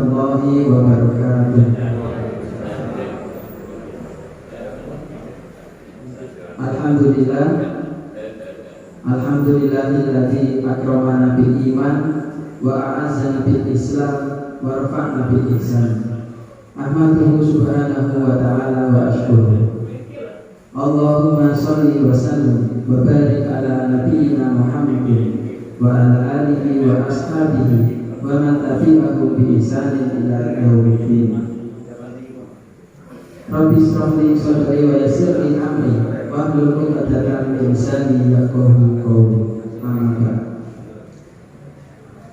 warahmatullahi wabarakatuh. Alhamdulillah, alhamdulillahilladzi akramana bil iman wa a'azzana bil islam wa rafa'na bil ihsan. Ahmaduhu subhanahu wa ta'ala wa ashkuruh. Allahumma sholli wa sallim wa barik ala nabiyyina Muhammadin wa ala alihi wa ashabihi wa man tabi'ahum bi ihsanin ila yaumiddin. Rabbi shrah li sadri wa yassir li amri wahlul 'uqdatam min lisani yafqahu qawli.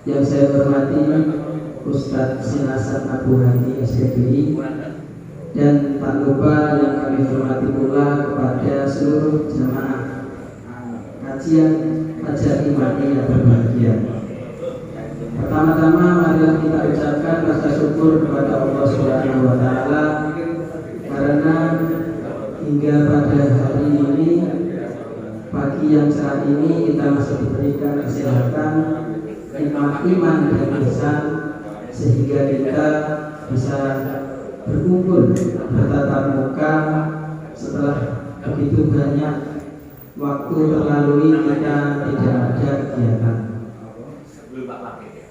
Yang saya hormati Ustadz Sinasan Abu Hadi SPDI, dan tak lupa yang kami hormati pula kepada seluruh jamaah kajian Fajar Imani yang berbahagia. Pertama-tama marilah kita ucapkan rasa syukur kepada Allah Subhanahu wa Ta'ala karena hingga pada hari ini, pagi yang cerah ini, kita masih diberikan kesehatan, nikmat iman dan ihsan, sehingga kita bisa berkumpul bertatap muka setelah begitu banyak waktu terlalui kita tidak ada kegiatan.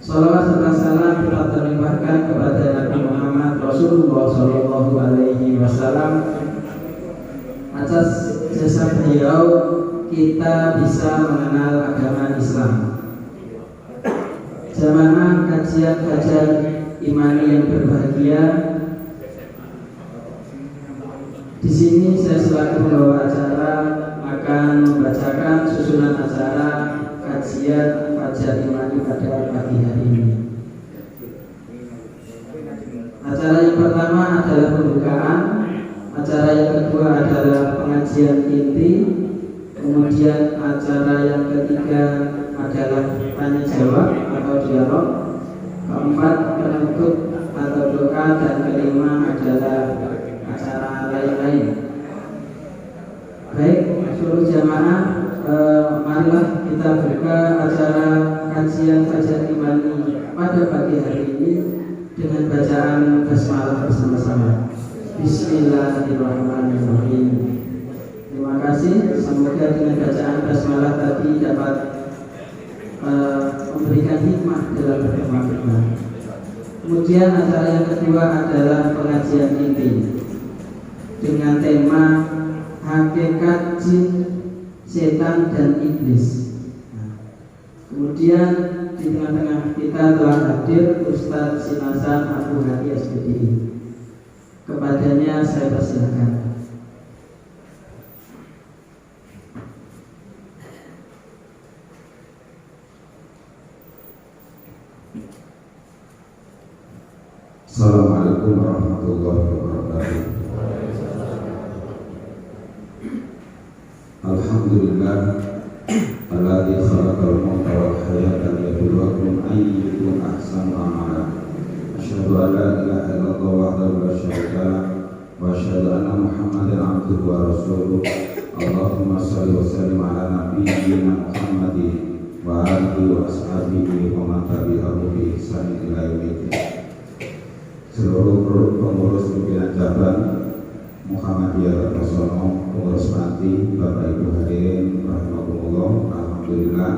Salawat serta salam kita terlimpahkan kepada Nabi Muhammad Rasulullah Sallallahu Alaihi Wasallam. Atas jasa beliau kita bisa mengenal agama Islam. Jamaah kajian Fajar Imani yang berbahagia, di sini saya selaku pembawa acara akan membacakan susunan acara kajian Fajar Imani pada pagi hari ini. Acara yang pertama adalah pembukaan, acara yang kedua adalah pengajian inti, kemudian acara yang ketiga adalah tanya jawab atau dialog, keempat penutup atau doa, dan kelima adalah acara lain-lain. Baik, seluruh jamaah, marilah kita buka acara kajian Fajar Imani pada pagi hari ini dengan bacaan basmalah bersama-sama. Bismillahirrahmanirrahim. Terima kasih. Semoga dengan bacaan basmalah tadi dapat memberikan hikmah dalam berfirman. Kemudian acara yang kedua adalah pengajian inti dengan tema hakikat jin, setan, dan iblis. Kemudian di tengah-tengah kita telah hadir Ustadz Sinasan Abu Hadi SPDI. Kepadanya saya persilakan. Assalamualaikum warahmatullahi wabarakatuh. Alhamdulillah alladzi khalaqal mauta wal hayata liyabluwakum ayyukum ahsanu amala. Asyhadu an la ilaha illallah wahdahu la syarika lah wa asyhadu anna Muhammadan abduhu wa rasuluh. Allahumma shalli wa sallim ala nabiyyina Muhammadin wa alihi wa ashabihi wa man tabi'ahum bi ihsan ila yaumil. Seluruh pengurus pimpinan cabang Muhammadiyah Kertosono, pengurus panti, Bapak Ibu hadirin rahimakumullah. Alhamdulillah,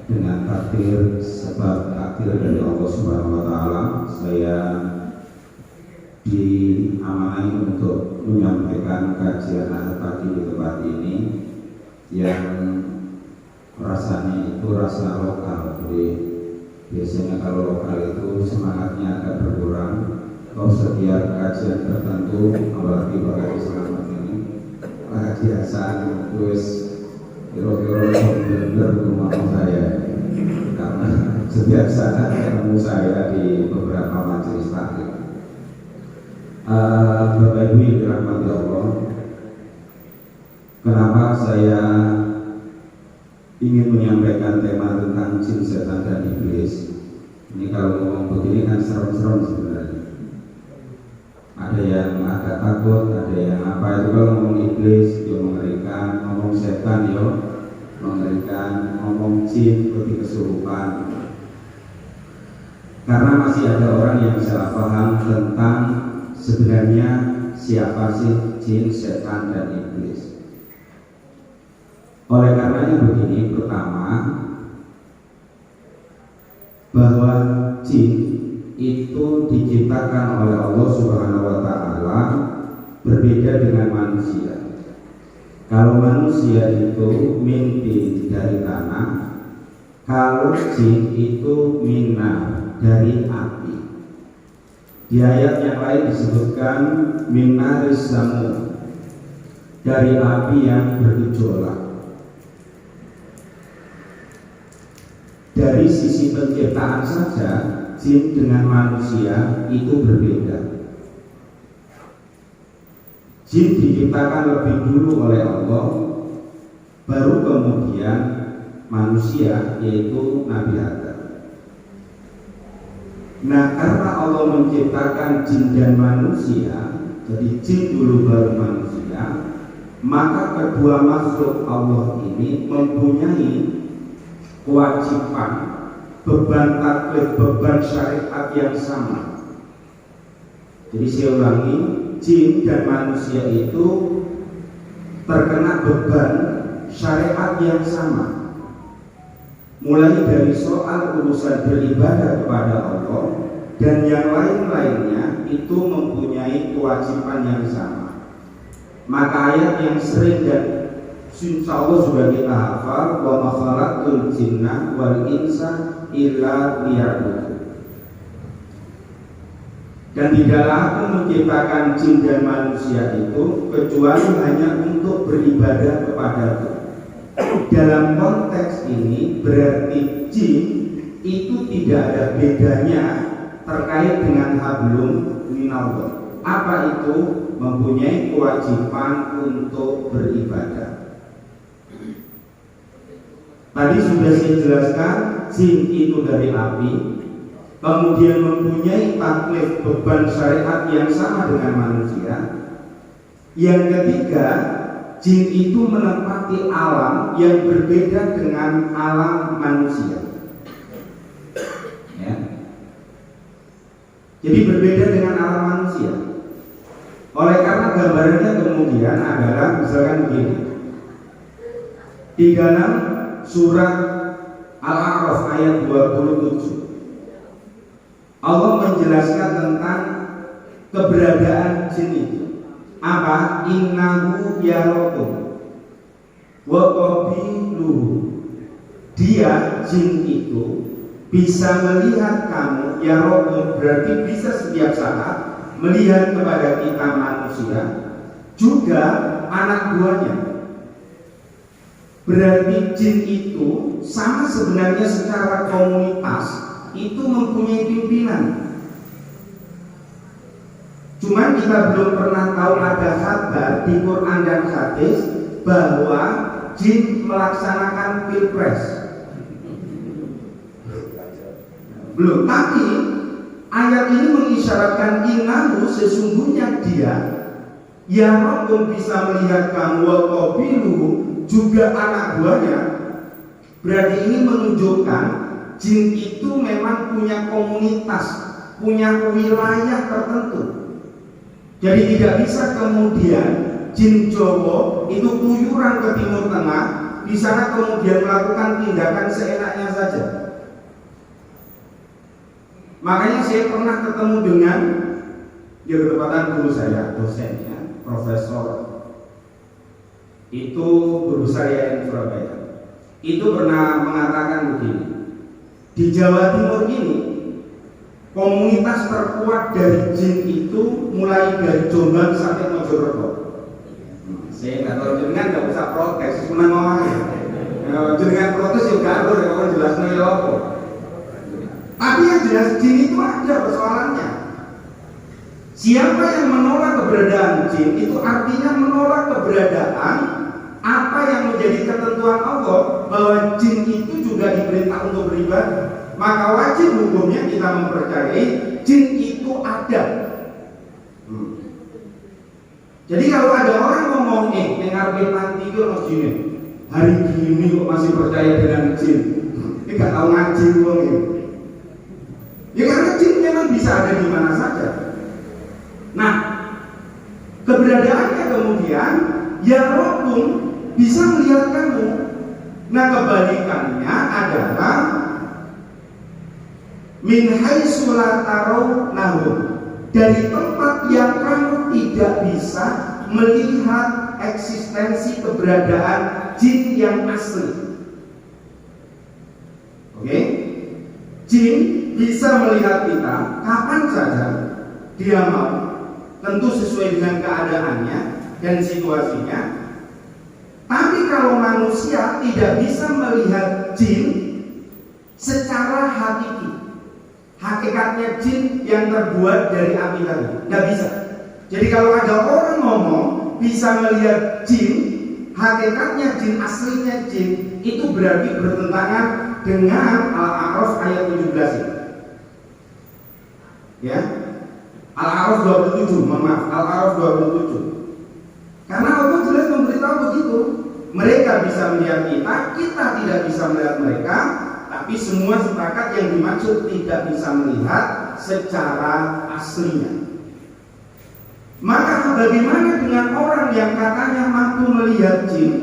dengan takdir sebab takdir dari Allah Subhanahu wa Ta'ala, saya diamanai untuk menyampaikan kajian ahad pagi di tempat ini yang rasanya itu rasa lokal. Jadi biasanya kalau lokal itu semangatnya agak berkurang. Kalau setiap kajian tertentu, apalagi bakal selamat ini, kaji Hasan terus kira-kira benar-benar rumah saya, karena setiap saat ketemu saya di beberapa majelis taklim. Bapak Ibu yang dirahmati Allah, kenapa saya ingin menyampaikan tema tentang jin, setan, dan iblis? Ini kalau ngomong begini kan serem-serem sebenarnya. Ada yang agak takut, ada yang apa itu. Kalau ngomong iblis ya mengerikan, ngomong setan ya mengerikan, ngomong jin lebih kesurupan. Karena masih ada orang yang salah paham tentang sebenarnya siapa sih jin, setan, dan iblis. Oleh karenanya begini, pertama, bahwa jin itu diciptakan oleh Allah Subhanahu wa Ta'ala berbeda dengan manusia. Kalau manusia itu mimpi dari tanah, kalau jin itu minar dari api. Di ayat yang lain disebutkan minaris samu, dari api yang bergejolak. Dari sisi penciptaan saja, jin dengan manusia itu berbeda. Jin diciptakan lebih dulu oleh Allah, baru kemudian manusia, yaitu Nabi Adam. Nah, karena Allah menciptakan jin dan manusia, jadi jin dulu baru manusia, maka kedua makhluk Allah ini mempunyai kewajiban, beban taklif, beban syariat yang sama. Jadi saya ulangi, jin dan manusia itu terkena beban syariat yang sama. Mulai dari soal urusan beribadah kepada Allah dan yang lain-lainnya itu mempunyai kewajiban yang sama. Maka ayat yang sering dan insya Allah sudah kita hafal, wa ma khalaqtul jinna wal insa illa liya'budun. Dan tidaklah aku menciptakan jin dan manusia itu kecuali hanya untuk beribadah kepadaku. Dalam konteks ini berarti jin itu tidak ada bedanya terkait dengan hablum minallah. Apa itu? Mempunyai kewajiban untuk beribadah. Tadi sudah saya jelaskan, jin itu dari api, kemudian mempunyai taklif, beban syariat yang sama dengan manusia. Yang ketiga, jin itu menempati alam yang berbeda dengan alam manusia. Ya. Jadi berbeda dengan alam manusia. Oleh karena gambarannya kemudian adalah misalkan begini. Di dalam surat Al-A'raf ayat 27, Allah menjelaskan tentang keberadaan jin itu. Apa? Innahu yarakum wa qabiluhu. Dia, jin itu, bisa melihat kamu, yarakum berarti bisa setiap saat melihat kepada kita manusia, juga anak buahnya. Berarti jin itu sama sebenarnya secara komunitas itu mempunyai pimpinan. Cuman kita belum pernah tahu ada kabar di Quran dan hadis bahwa jin melaksanakan pilpres. Belum, tapi ayat ini mengisyaratkan innahu, sesungguhnya dia yang bisa melihat kamu wa qabiluhu, juga anak buahnya. Berarti ini menunjukkan jin itu memang punya komunitas, punya wilayah tertentu. Jadi tidak bisa kemudian jin Jawa itu keluyuran ke Timur Tengah, di sana kemudian melakukan tindakan seenaknya saja. Makanya saya pernah ketemu dengan di ketepatan guru saya, dosennya, profesor itu guru saya di Surabaya. Itu pernah mengatakan begini, di Jawa Timur ini komunitas terkuat dari jin itu mulai dari Jombang sampai Mojokerto. Saya nggak tahu, jenengan nggak usah protes, senang ngomongnya. Jenengan protes juga ada, kalau jelasnya ya apa. Tapi yang jelas jin itu ada persoalannya. Siapa yang menolak keberadaan jin itu artinya menolak keberadaan apa yang menjadi ketentuan Allah, bahwa jin itu juga diperintah untuk beribadah. Maka wajib hukumnya kita mempercayai jin itu ada. Jadi kalau ada orang ngomong dengar nanti itu harus jin, hari gini kok masih percaya dengan jin, ini gak tahu ngaji uang ini. Ya karena bisa ada di mana saja. Nah, keberadaannya kemudian ya roh pun bisa melihat kamu. Nah, kebalikannya adalah min haitsu la tarawnahum, dari tempat yang kamu tidak bisa melihat eksistensi keberadaan jin yang asli. Oke? Jin bisa melihat kita kapan saja dia mau, tentu sesuai dengan keadaannya dan situasinya. Tapi kalau manusia tidak bisa melihat jin secara hakiki, hakikatnya jin yang terbuat dari api tadi, nggak bisa. Jadi kalau ada orang ngomong bisa melihat jin, hakikatnya jin, aslinya jin, itu berarti bertentangan dengan Al-A'raf ayat 17. Ya, Al-A'raf 27, maaf, Al-A'raf 27. Karena Allah jelas memberitahu begitu. Mereka bisa melihat kita, kita tidak bisa melihat mereka. Tapi semua sepakat yang dimaksud tidak bisa melihat secara aslinya. Maka bagaimana dengan orang yang katanya mampu melihat jin?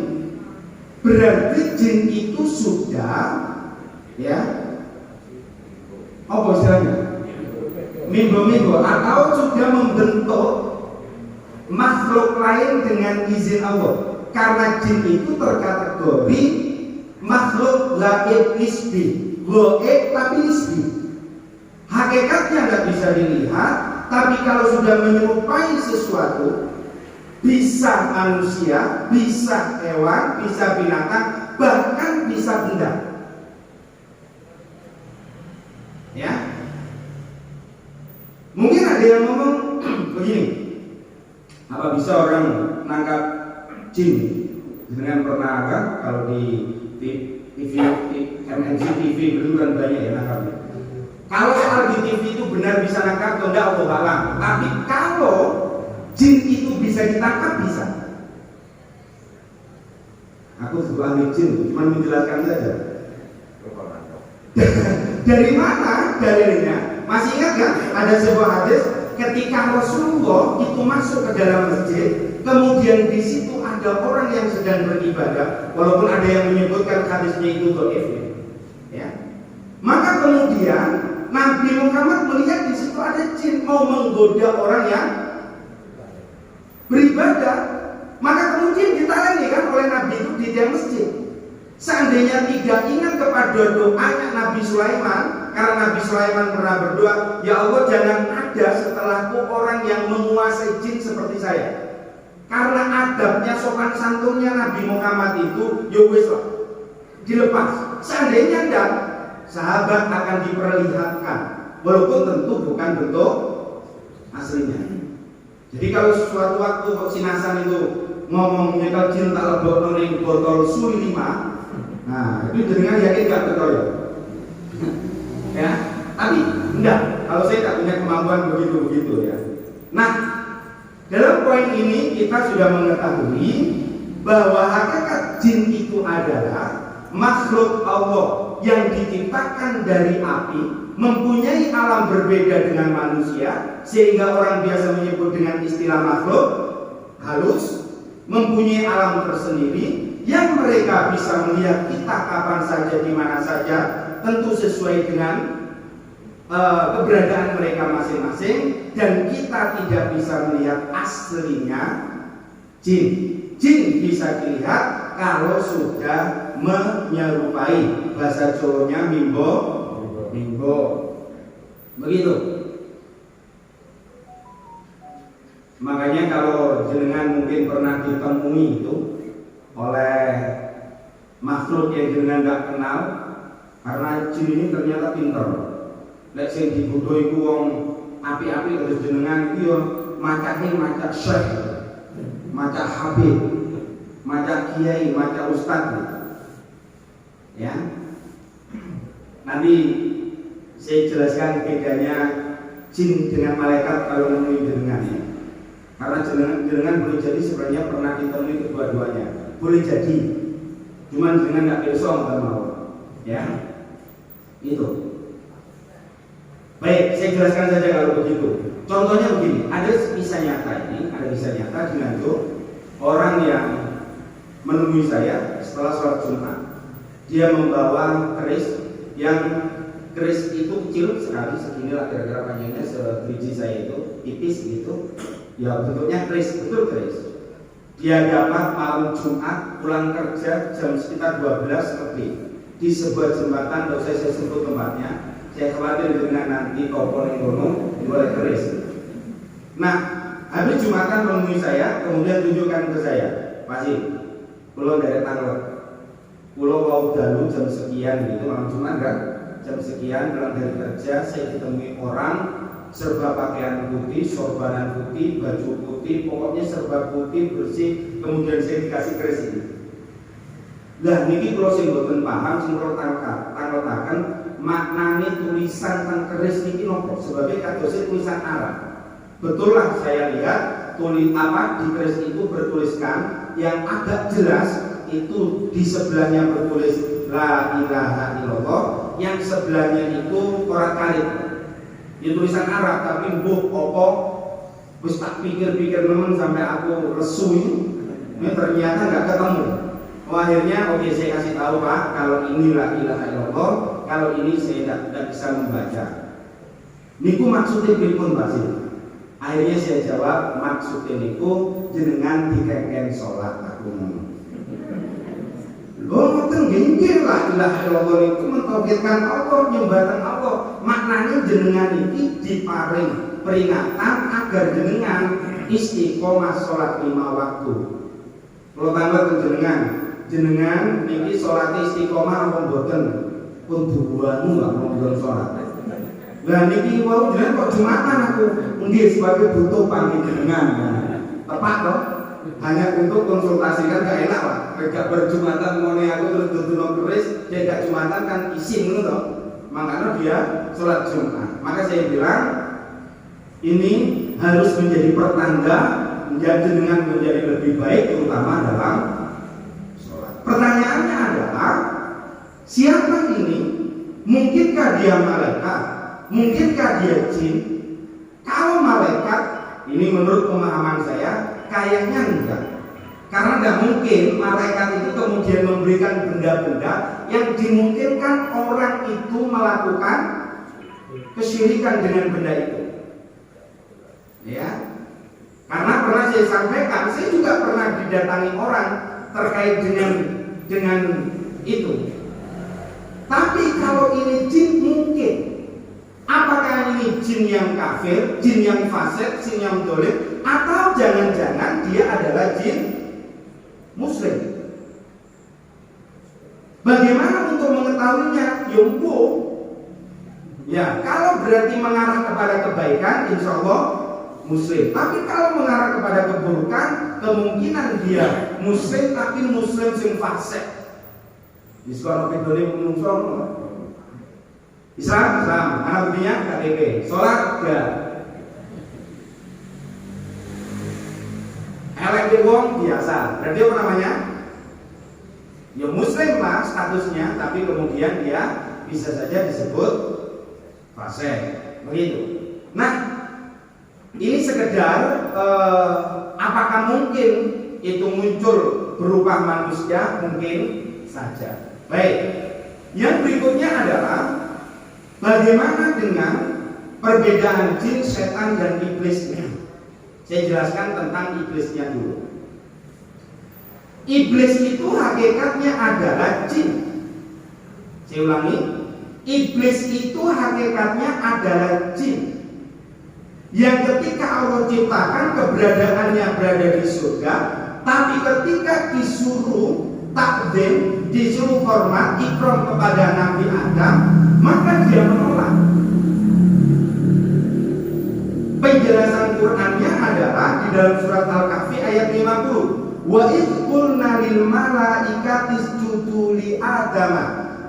Berarti jin itu sudah, ya, apa istilahnya? Minggu-minggu, atau sudah membentuk makhluk lain dengan izin Allah. Karena jin itu terkategori makhluk gaib nisbi, gaib tapi nisbi. Hakikatnya nggak bisa dilihat, tapi kalau sudah menyerupai sesuatu, bisa manusia, bisa hewan, bisa binatang, bahkan bisa benda. Ya, mungkin ada yang ngomong begini, apa bisa orang nangkap jin? Dengan pernah kan kalau di TV, MNC TV dulu kan banyak ya nangkapnya. Kalau soal di TV itu benar bisa nangkap atau enggak, Allah alam. Tapi kalau jin itu bisa ditangkap, bisa. Aku juga ahli jin, cuma menjelaskan saja. Dari mana dalilnya? Masih ingat kan? Ada sebuah hadis ketika Rasulullah itu masuk ke dalam masjid, kemudian di situ ada orang yang sedang beribadah, walaupun ada yang menyebutkan hadisnya itu dhaif, ya. Maka kemudian Nabi Muhammad melihat di situ ada jin mau menggoda orang yang beribadah. Maka kemudian ditanya kan oleh Nabi itu di tiang masjid. Seandainya tidak ingat kepada doanya Nabi Sulaiman, karena Nabi Sulaiman pernah berdoa, ya Allah jangan ada setelahku orang yang menguasai jin seperti saya. Karena adabnya, sopan santunnya Nabi Muhammad itu, ya wis lah, dilepas. Seandainya enggak, sahabat akan diperlihatkan, walaupun tentu bukan bentuk aslinya. Jadi kalau suatu waktu kok sinasan itu ngomong nyekel jin tak lebok ning botol suri 5, nah itu jenengan yakin gak betul ya? Ya, tapi enggak. Kalau saya tak punya kemampuan begitu ya. Nah, dalam poin ini kita sudah mengetahui bahwa hakikat jin itu adalah makhluk Allah yang diciptakan dari api, mempunyai alam berbeda dengan manusia, sehingga orang biasa menyebut dengan istilah makhluk halus, mempunyai alam tersendiri yang mereka bisa melihat kita kapan saja, di mana saja, tentu sesuai dengan keberadaan mereka masing-masing, dan kita tidak bisa melihat aslinya jin. Jin bisa dilihat kalau sudah menyerupai, bahasa Jawanya mimbo, begitu. Makanya kalau jenengan mungkin pernah ditemui itu oleh makhluk yang jenengan nggak kenal, karena jin ini ternyata pinter. Lek sing dibutuh iku wong api-api terus jenengan iki yo macake macak syekh, macak habib, macak kiai, macak ustaz. Ya. Nanti saya jelaskan bedanya jin dengan malaikat kalau menemui jenengan ya. Karena jenengan boleh jadi sebenarnya pernah ditemui kedua-duanya. Boleh jadi. Cuman jenengan nggak besok nggak mau. Ya. Itu. Baik, saya jelaskan saja kalau begitu. Contohnya begini, ada kisah nyata di Nganjuk, orang yang menemui saya setelah sholat Jumat. Dia membawa keris yang keris itu kecil sekali, seginilah kira-kira panjangnya sebiji saya itu, tipis gitu. Ya bentuknya keris, betul keris. Dia dapat malam Jumat pulang kerja jam sekitar 12 lebih di sebuah jembatan, tidak usah saya sebut tempatnya. Saya khawatir dengan nanti topon yang boleh keris. Nah, habis Jumatan menemui saya, kemudian tunjukkan ke saya, Masih, pulau dari tanggal, pulau mau dalu jam sekian gitu, malam Jumat kan, jam sekian pulang dari kerja, saya ditemui orang serba pakaian putih, sorbanan putih, baju putih, pokoknya serba putih bersih. Kemudian saya dikasih keris ini. Lah niki kalau sing boten paham, sing tangkal maknane tulisan teng keris niki nopo? Sebagai kadosé tulisan Arab. Betul lah saya lihat di keris itu bertuliskan yang agak jelas itu di sebelahnya bertulis La ilaha illallah, yang sebelahnya itu Quran Karim. Ini tulisan Arab tapi mbuh apa wis tak pikir-pikir nemen sampai aku lesu ini ternyata nggak ketemu. Akhirnya oke, saya kasih tahu Pak, kalau ini La ilaha illallah, kalau ini saya tidak bisa membaca. Niku maksudnya pripun Pak Sih? Akhirnya saya jawab, maksudnya niku jenengan dikengken sholat aku ngomong. Ngoten nggih La ilaha illallah niku mentauhidkan Allah, nyembahkan Allah. Maknanya jenengan iki diparing peringatan agar jenengan istiqomah sholat 5 waktu. Kalau tanggal jenengan niki sholat istiqomah apa mboten? Pun bubuhanu nggak mau sholat. Lah niki wau jenengan kok Jumatan aku nggih sebagai butuh panjenengan. Tepat toh? Hanya untuk konsultasi kan gak enak lah. Gak berjumatan ngene aku terus duduno keris, dia gak Jumatan kan isin ngono toh. Makanya dia sholat Jumat. Maka saya bilang ini harus menjadi pertanda jenengan menjadi lebih baik terutama dalam sholat. Pertanyaannya adalah siapa ini? Mungkinkah dia malaikat? Mungkinkah dia jin? Kalau malaikat, ini menurut pemahaman saya kayaknya enggak. Karena tidak mungkin malaikat itu kemudian memberikan benda-benda yang dimungkinkan orang itu melakukan kesyirikan dengan benda itu. Ya. Karena pernah saya sampaikan, saya juga pernah didatangi orang terkait dengan itu. Tapi kalau ini jin mungkin. Apakah ini jin yang kafir, jin yang fasik, jin yang dolim, atau jangan-jangan dia adalah jin muslim? Bagaimana untuk mengetahuinya? Yumpu. Ya, kalau berarti mengarah kepada kebaikan, insya Allah muslim. Tapi kalau mengarah kepada keburukan, kemungkinan dia muslim tapi muslim sing fasik. Islam dolim menungso. Islam, anak buktinya KTP, sholat enggak, elek wong biasa, berarti apa namanya? Ya muslim lah statusnya, tapi kemudian dia bisa saja disebut fasik, begitu. Nah, ini sekedar apakah mungkin itu muncul berupa manusia? Mungkin saja. Baik, yang berikutnya adalah bagaimana dengan perbedaan jin, setan, dan iblisnya? Saya jelaskan tentang iblisnya dulu. Iblis itu hakikatnya adalah jin. Saya ulangi, iblis itu hakikatnya adalah jin yang ketika Allah ciptakan keberadaannya berada di surga, tapi ketika disuruh takdim, disuruh hormat, ikram kepada Nabi Adam, maka dia menolak. Penjelasan Qur'annya adalah di dalam surat Al-Kahfi ayat 50. Wa idh qulna lil malaikati isjudu li Adam.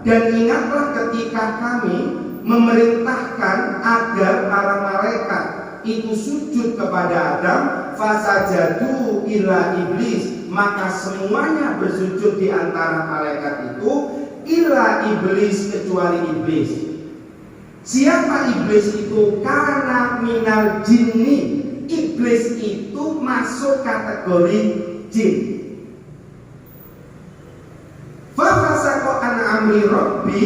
Dan ingatlah ketika kami memerintahkan agar para malaikat itu sujud kepada Adam, fasajadu ila iblis, maka semuanya bersujud di antara malaikat itu ila iblis kecuali iblis. Siapa iblis itu? Karena minal jinni. Iblis itu masuk kategori jin. Fafasaqa an amri rabbi,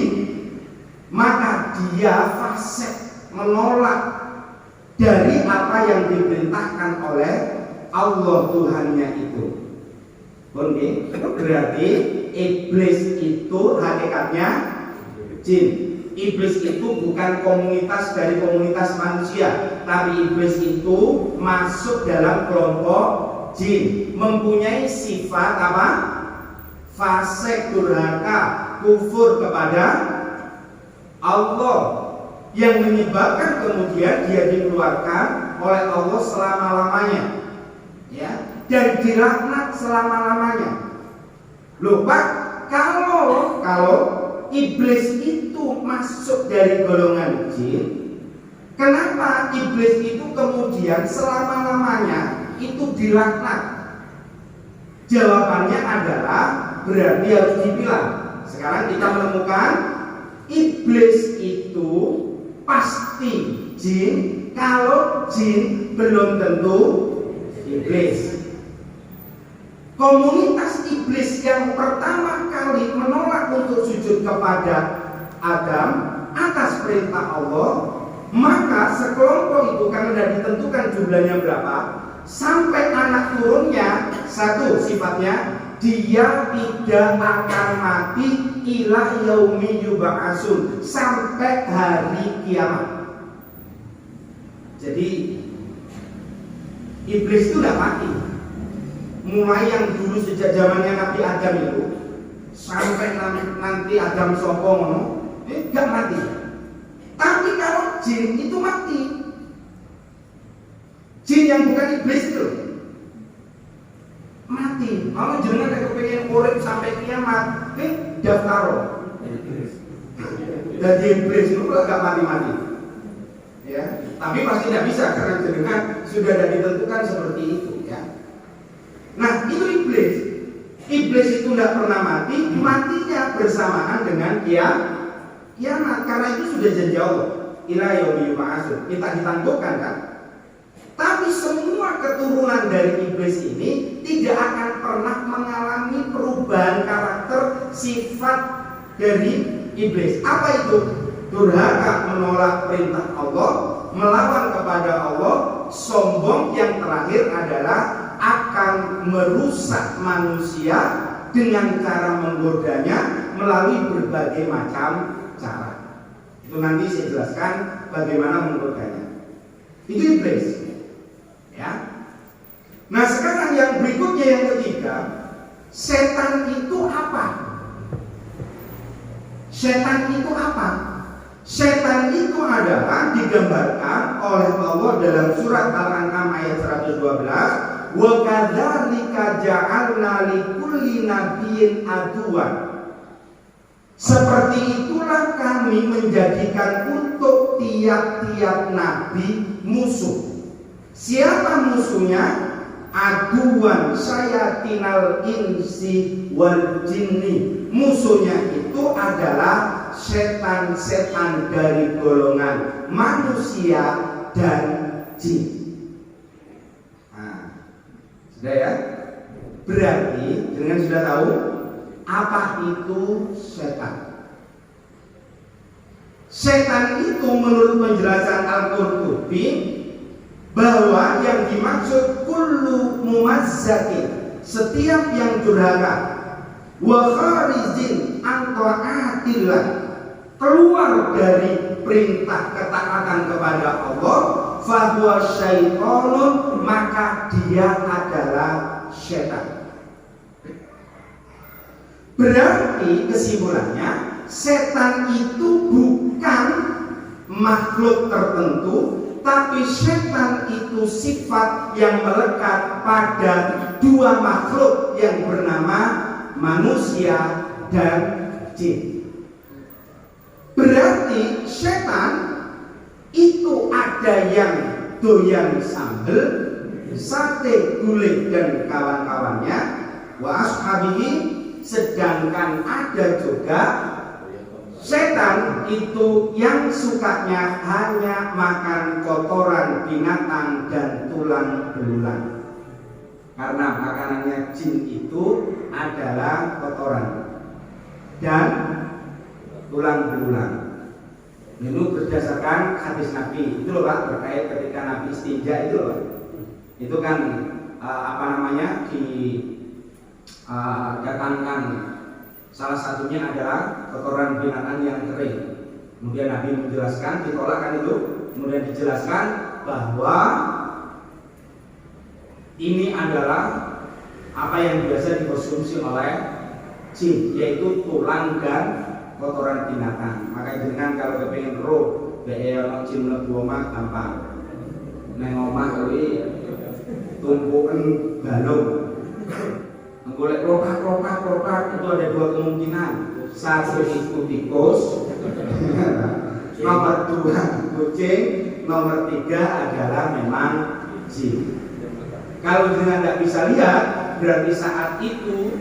maka dia fasik, menolak dari apa yang diperintahkan oleh Allah Tuhannya itu. Oke, berarti iblis itu hakikatnya jin. Iblis itu bukan komunitas dari komunitas manusia, tapi iblis itu masuk dalam kelompok jin, mempunyai sifat apa? Fasik, durhaka, kufur kepada Allah, yang menyebabkan kemudian dia dikeluarkan oleh Allah selama-lamanya, ya, dan dilaknat selama-lamanya. Loh Pak, kalau iblis itu masuk dari golongan jin, kenapa iblis itu kemudian selama-lamanya itu dilaknat? Jawabannya adalah berarti harus dibilang. Sekarang kita menemukan iblis itu pasti jin, kalau jin belum tentu iblis. Komunitas iblis yang pertama kali menolak untuk sujud kepada Adam atas perintah Allah, maka sekelompok itu karena sudah ditentukan jumlahnya berapa, sampai anak turunnya satu sifatnya, dia tidak akan mati ila yaumi yub'atsun, sampai hari kiamat. Jadi iblis itu tidak mati. Mulai yang dulu sejak zamannya Nabi Adam itu sampai nanti Adam sokong, gak mati. Tapi kalau jin itu mati. Jin yang bukan iblis itu mati. Kalau jangan ada kepengen urip sampai kiamat, daftar. Jadi iblis itu gak mati-mati. Ya, tapi pasti tidak bisa karena jenengan sudah ada ditentukan seperti itu, ya. Nah, itu iblis. Iblis itu tidak pernah mati, matinya bersamaan dengan kiamat. Karena itu sudah janji Allah. Ila yaumi yub'atsun. Kita ditangguhkan kan? Tapi semua keturunan dari iblis ini tidak akan pernah mengalami perubahan karakter sifat dari iblis. Apa itu? Durhaka, menolak perintah Allah, melawan kepada Allah, sombong, yang terakhir adalah akan merusak manusia dengan cara menggodanya melalui berbagai macam cara. Itu nanti saya jelaskan bagaimana menggodanya. Itu iblis. Ya. Nah, sekarang yang berikutnya, yang ketiga, setan itu apa? Setan itu apa? Setan itu adalah digambarkan oleh Allah dalam surat Al-An'am ayat 112. Wa kadzalika ja'alna likulli nabiyyin aduwan. Seperti itulah kami menjadikan untuk tiap-tiap nabi musuh. Siapa musuhnya? Aduwan syayatinal insi wal jinni. Musuhnya itu adalah setan-setan dari golongan manusia dan jin. Sudah ya? Berarti dengan sudah tahu apa itu setan. Setan itu menurut penjelasan Al-Qurtubi bahwa yang dimaksud kullu mumazzakin, setiap yang durhaka, wa kharijin an ta'atillah, keluar dari perintah ketaatan kepada Allah, fahuwa syaitonun, maka dia adalah setan. Berarti kesimpulannya, setan itu bukan makhluk tertentu, tapi setan itu sifat yang melekat pada dua makhluk yang bernama manusia dan jin. Berarti setan itu ada yang doyan sambel, sate, gulai dan kawan-kawannya, wa ashabihi, sedangkan ada juga Setan itu yang sukanya hanya makan kotoran binatang dan tulang belulang. Karena makanannya jin itu adalah kotoran dan tulang belulang. Ini berdasarkan hadis Nabi itu loh Pak, terkait ketika Nabi istinja itu loh Pak. Itu kan datangkan salah satunya adalah kotoran binatang yang kering. Kemudian Nabi menjelaskan, ditolak kan itu. Kemudian dijelaskan bahwa ini adalah apa yang biasa dikonsumsi oleh jin, yaitu tulang dan kotoran binatang. Maka jenengan kalau kepengin roh ono jin mlebu omah gampang. Neng omah kuwi tumpukan balung. Golek ropak itu ada dua kemungkinan. Satu itu tikus, nomor dua kucing, nomor tiga adalah memang jin. Kalau dengan tidak bisa lihat, berarti saat itu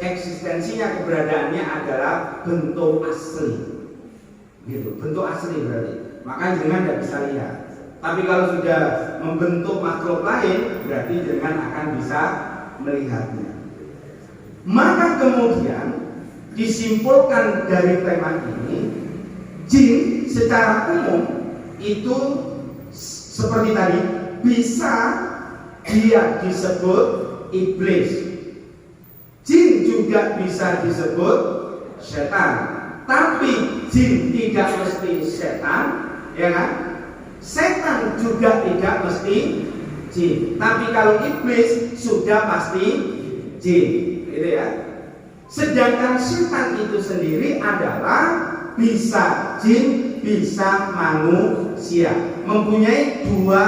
eksistensinya, keberadaannya adalah bentuk asli, gitu. Bentuk asli berarti. Maka dengan tidak bisa lihat. Tapi kalau sudah membentuk makhluk lain, berarti dengan akan bisa melihatnya. Maka kemudian disimpulkan dari tema ini, jin secara umum itu seperti tadi bisa dia disebut iblis. Jin juga bisa disebut setan. Tapi jin tidak mesti setan, ya kan? Setan juga tidak mesti jin. Tapi kalau iblis sudah pasti jin, gitu ya. Sedangkan setan itu sendiri adalah bisa jin, bisa manusia. Mempunyai dua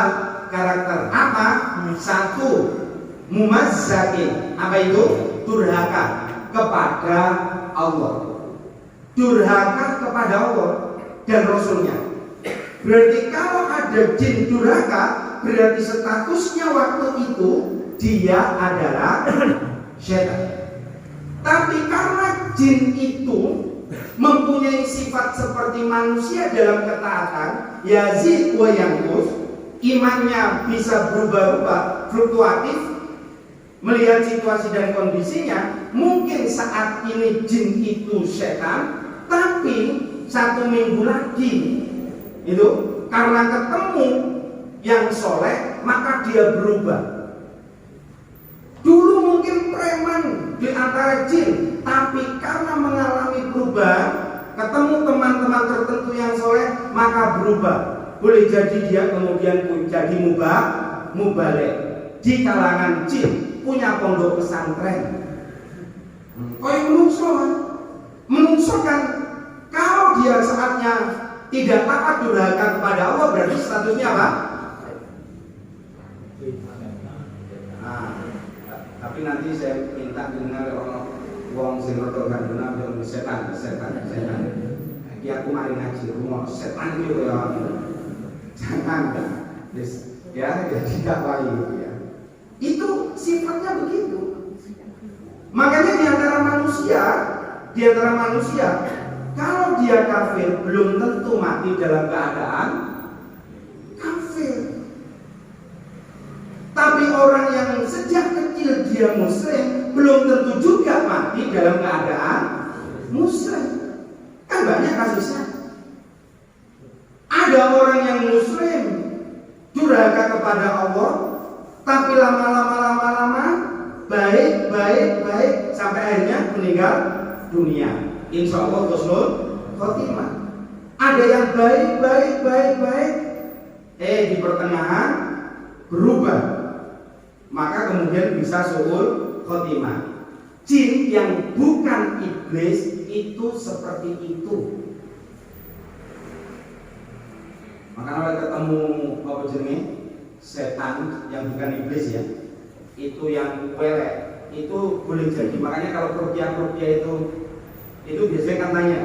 karakter. Apa? Satu, mumazzakin. Apa itu? Durhaka kepada Allah. Durhaka kepada Allah dan Rasulnya. Berarti kalau ada jin durhaka, berarti statusnya waktu itu dia adalah setan. Tapi karena jin itu mempunyai sifat seperti manusia dalam ketaatan, yazid wa yanqus, imannya bisa berubah-ubah, fluktuatif, melihat situasi dan kondisinya. Mungkin saat ini jin itu setan, tapi 1 minggu lagi itu karena ketemu yang soleh, maka dia berubah. Dulu mungkin preman di antara jin, tapi karena mengalami perubahan, ketemu teman-teman tertentu yang soleh, maka berubah. Boleh jadi dia kemudian pun jadi mubalik di kalangan jin, punya pondok pesantren. Menungso kan kalau dia saatnya tidak taat durhaka kepada Allah, berarti statusnya apa? Tapi nanti saya minta dengar orang wong sing rada ganduna yo setan. Iki aku mari ngaji rumah setan itu ya. Jangan ya jadi dakwah gitu ya. Itu sifatnya begitu. Makanya di antara manusia kalau dia kafir belum tentu mati dalam keadaan kafir. Tapi orang yang sejak kecil dia muslim belum tentu juga mati dalam keadaan muslim. Kan banyak kasusnya. Ada orang yang muslim durhaka kepada Allah, tapi lama-lama baik sampai akhirnya meninggal dunia. Insya Allah husnul khotimah. Ada yang baik di pertengahan berubah, maka kemudian bisa suul khotimah. Jin yang bukan iblis itu seperti itu. Maka kalau ketemu apa jenenge setan yang bukan iblis ya, itu yang welek, itu boleh jadi. Makanya kalau rupiah itu biasanya kan tanya,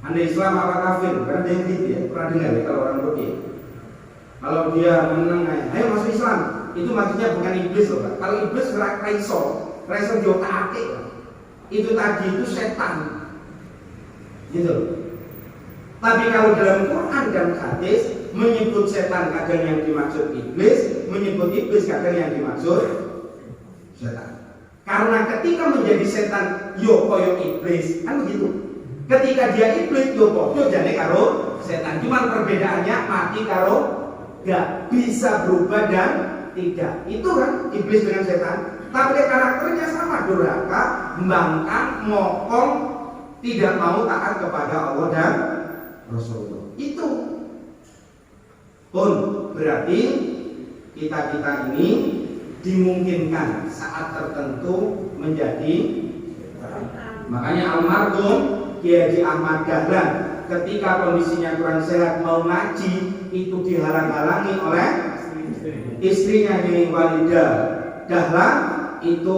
Anda Islam apa kafir? Karena dia gitu ya, pernah dengar ya kalau orang rupiah. Kalau dia menang, ayo masuk Islam, itu maksudnya bukan iblis loh Pak. Kalau iblis raiso di otak-atik, itu tadi itu setan. Gitu. Tapi kalau dalam Quran dan hadis menyebut setan kadang yang dimaksud iblis, menyebut iblis kadang yang dimaksud setan. Karena ketika menjadi setan yo koyo iblis, kan begitu. Ketika dia iblis yo podo jane karo setan. Cuma perbedaannya mati karo gak bisa berubah dan tidak. Itu kan iblis dengan setan. Tapi karakternya sama, durhaka, membangkang, mokong, tidak mau taat kepada Allah dan Rasulullah. Itu pun berarti kita ini dimungkinkan saat tertentu menjadi. Makanya almarhum Kiai Haji Ahmad Dahlan ketika kondisinya kurang sehat mau ngaji itu dihalang-halangi oleh istrinya Nini Walida Dahlan. Itu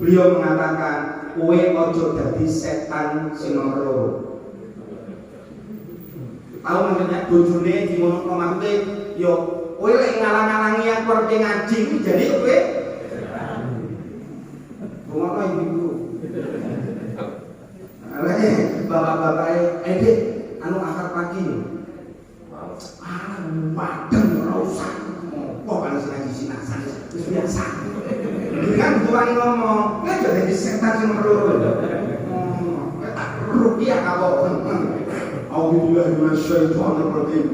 beliau mengatakan kowe ojo dadi setan sing nomor loro. Tahu maksudnya bojone di ngono maksudnya yo kowe lek ngalang-alangi yang kurang ngaji jadi kowe ngono ibu. Alane bapak-bapak Dek anu akar pagi. Padang ora usah. Kok kan ngaji sinasan wis biasa. Kan tuan ngomong, ya jadi setan sing merur. Tak rupiah kau. Alhamdulillah minasyaitonir rajim.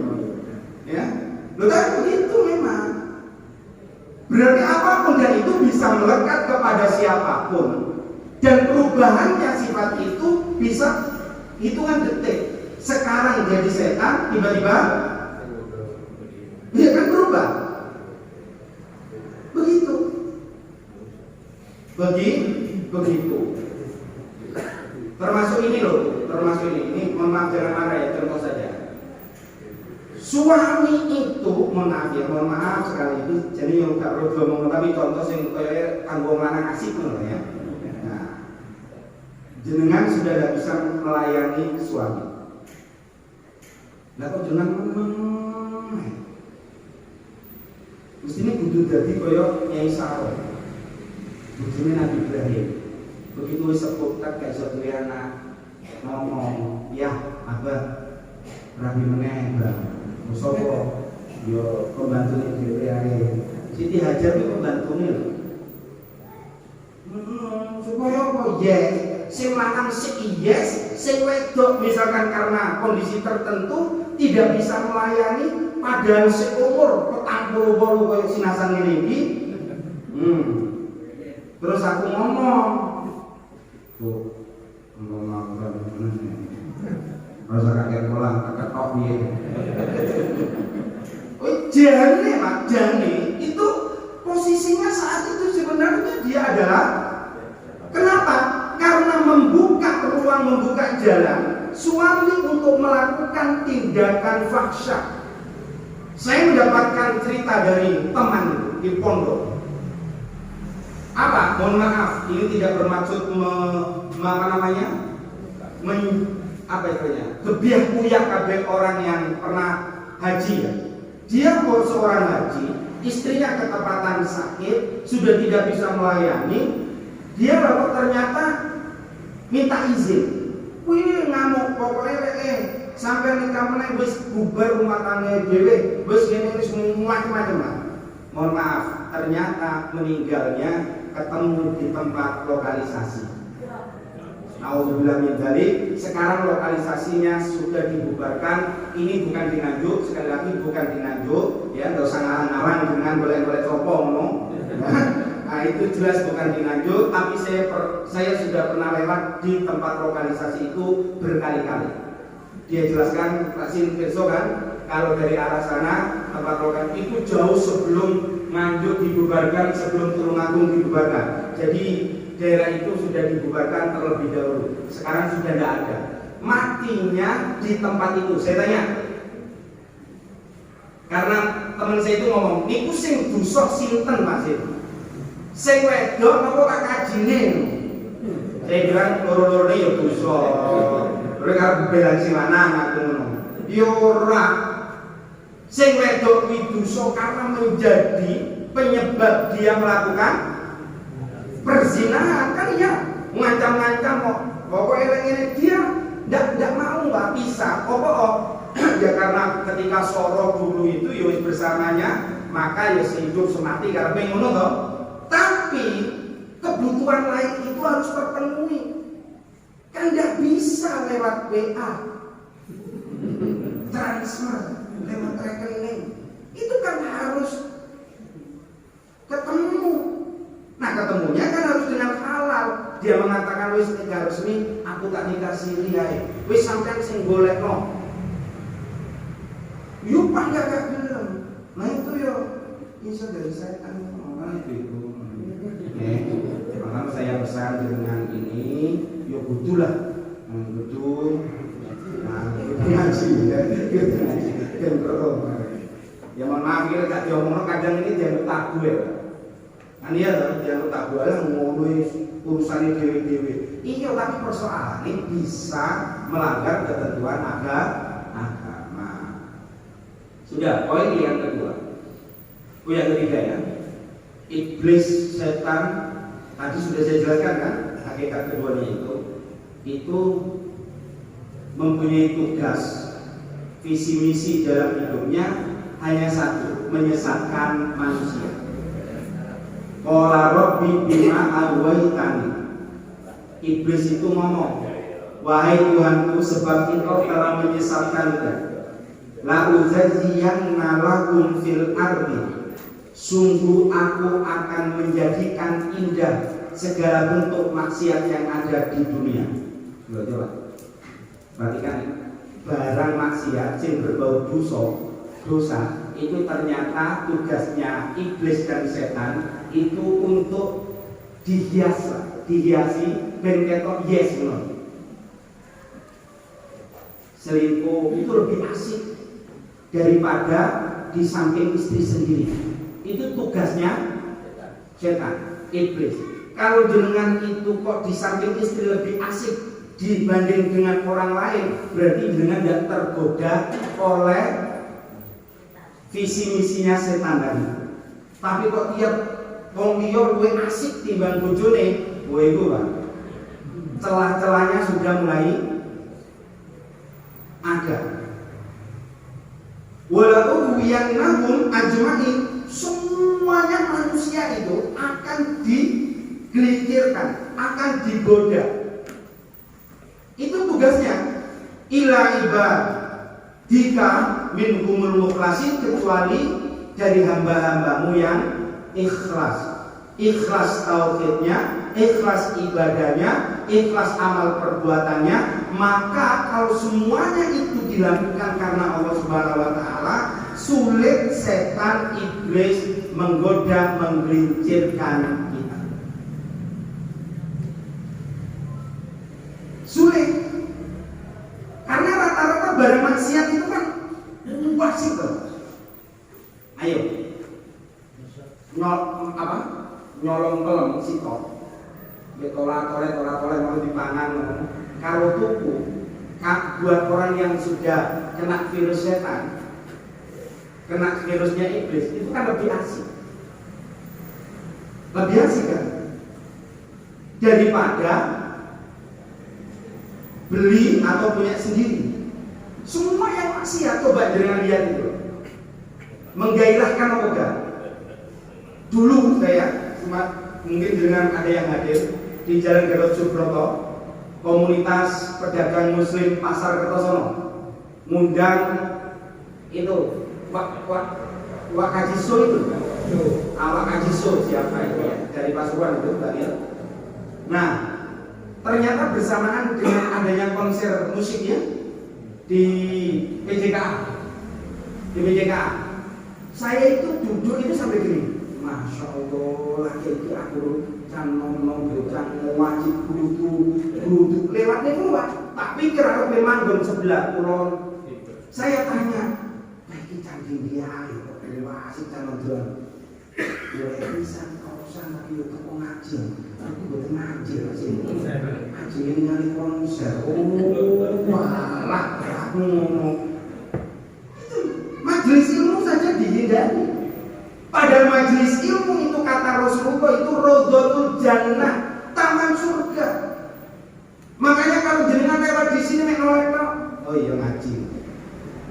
Ya. Loh kan begitu memang. Berarti apapun dan itu bisa melekat kepada siapapun. Dan perubahannya sifat itu bisa hitungan detik. Sekarang jadi setan, tiba-tiba dia kan berubah. Begitu. Termasuk ini loh, ini mohon maaf jangan marah ya, contoh saja. Suami itu mohon maaf sekali ini, jadi yang gak perlu ngomong tapi contoh sing kaya kanggo lanang asik ngono ya. Nah, jenengan sudah tidak bisa melayani suami. Lah kok jenengan mestinya kudu dadi kaya Nyai Saro. Bujune Nabi Ibrahim. Begitu wis sepuh tak gak iso duwe anak ngomong, "Ya, Abah, rabi meneh, Mbak." Musopo yo pembantune dhewe ae. Siti Hajar itu pembantune lho. Supaya apa? Yes, sing lanang sing yes, sing wedok misalkan karena kondisi tertentu tidak bisa melayani padahal seumur 40 koyo sinasan ngene iki. Terus aku ngomong, tuh, ngomong rasa kakek pulang, kakek tok piye? Oh, jane itu posisinya saat itu sebenarnya dia adalah kenapa? Karena membuka ruang, membuka jalan suami untuk melakukan tindakan fahsya. Saya mendapatkan cerita dari teman di pondok. Apa? Mohon maaf, ini tidak bermaksud kebiah kuyak kabeh orang yang pernah haji ya. Dia seorang haji, istrinya ketepatan sakit, sudah tidak bisa melayani. Dia lalu ternyata minta izin. Wih ngamuk pokoknya sampai nikah meneh wis bubar rumah tangga dhewe, wis ngene wis macam-macam. Mohon maaf, ternyata meninggalnya ketemu di tempat lokalisasi. Nauzubillah min dzalik. Sekarang lokalisasinya sudah dibubarkan. Ini bukan di Nganjuk, sekali lagi bukan di Nganjuk, ya, enggak usah ngarang-ngarang dengan boleh-boleh copong, no. Nah, itu jelas bukan di Nganjuk, tapi saya sudah pernah lewat di tempat lokalisasi itu berkali-kali. Dia jelaskan, Pak Sin Pirso kan, kalau dari arah sana tempat lokasi itu jauh sebelum Nganjuk dibubarkan, sebelum Tulungagung dibubarkan. Jadi daerah itu sudah dibubarkan terlebih dahulu. Sekarang sudah tidak ada. Matinya di tempat itu. Saya tanya, karena teman saya itu ngomong, niku sing dusok sinten Mas Sin? Sing wedok napa Pak Kajine? Saya bilang loro-lorone ya dusok. Lha karep belan sing lanang aku ngono. Ya ora. Sing wedok kuwi dosa karena menjadi penyebab dia melakukan perzinahan kan ya, ngancam-ngancam kok. Pokoknya ini dia Ndak mau Pak pisah. Ya karena ketika Soro dulu itu ya wis bersamanya, maka ya sehidup semati karepe ngono to. Tapi kebutuhan lain itu harus terpenuhi. Kan ndak bisa lewat WA, transfer, lewat rekening. Itu kan harus ketemu. Nah ketemunya kan harus dengan halal. Dia mengatakan wis nikah resmi, aku tak nikah siri ae. Wis sampean sing golekno. Yuk gak gelem. Nah itu yo iso dari setan orang itu. Makanya saya pesan dengan ini, yo kudulah. Betul. Nah, ngaji ya. Ya mohon maaf ya gak diomongno kadang ini dianggap tabu ya. Kan iya to, dianggap tabu lah ngono urusane dhewe-dhewe. Iya tapi persoalannya bisa melanggar ketentuan agama. Sudah, poin yang kedua. Yang ketiga ya. Iblis, setan, tadi sudah saya jelaskan kan, hakikat keduanya itu mempunyai tugas, visi misi dalam hidupnya hanya satu, menyesatkan manusia. Qala rabbi bima aghwaytani. Iblis itu ngomong, wahai Tuhanku, sebab Engkau telah menyesatkanku, la uzayyiyanna lakum fil ardi, sungguh aku akan menjadikan indah segala bentuk maksiat yang ada di dunia. Coba perhatikan, barang maksiat yang berbau dosa itu ternyata tugasnya iblis dan setan itu untuk dihiasi ben ketok yes no. Selingkuh itu lebih asik daripada di samping istri sendiri. Itu tugasnya setan, iblis. Kalau jenengan itu kok di samping istri lebih asik dibanding dengan orang lain, berarti jenengan tidak tergoda oleh visi misinya setan tadi. Tapi kok tiap wong liya luwih asik timbang bojone, kowe iku Pak. Celah-celahnya sudah mulai ada. Walau wiyannahum ajma'in, semuanya manusia itu akan digelincirkan, akan digoda. Itu tugasnya. Ila ibadika minhumul mukhlasin, kecuali dari hamba-hambamu yang ikhlas. Ikhlas tauhidnya, ikhlas ibadahnya, ikhlas amal perbuatannya. Maka kalau semuanya itu dilakukan karena Allah Subhanahu wa taala, sulit setan iblis menggoda, menggelincirkan kita. Sulit. Karena rata-rata barang maksiat itu kan luas itu. Ayo. Nyolong kelem sitok. Tolak mau dipangan. Kalau tuku buat orang yang sudah kena virus setan, kena virusnya iblis, itu kan lebih asik. Lebih asik kan? Daripada beli atau punya sendiri. Semua yang maksiat, coba jangan lihat itu, menggairahkan apa enggak? Dulu saya mungkin dengan ada yang hadir di Jalan Gatot Subroto, komunitas pedagang muslim Pasar Kertosono, ngundang itu Wak Kajiso itu, Wak Kajiso siapa itu ya? Dari Pasuruan itu Mbak lihat. Nah, ternyata bersamaan dengan adanya konser musiknya di PJKA, saya itu duduk itu sampai gini, Masya Allah, lagi itu aku can nom wajib kudu lewatnya keluar. Tak pikir aku memang gom sebelah kulon. Saya tanya, iki candi dia kok asik calon doang. Ya bisa kausan tapi yo kok ngaji. Aku boten ngaji sih. Ngaji ini ngali konser. Oh, walah aku ngomong. Itu majelis ilmu saja dihindari. Padahal majelis ilmu itu kata Rasulullah itu Raudhatul Jannah, taman surga. Makanya kalau jenengan lewat di sini Oh iya ngaji.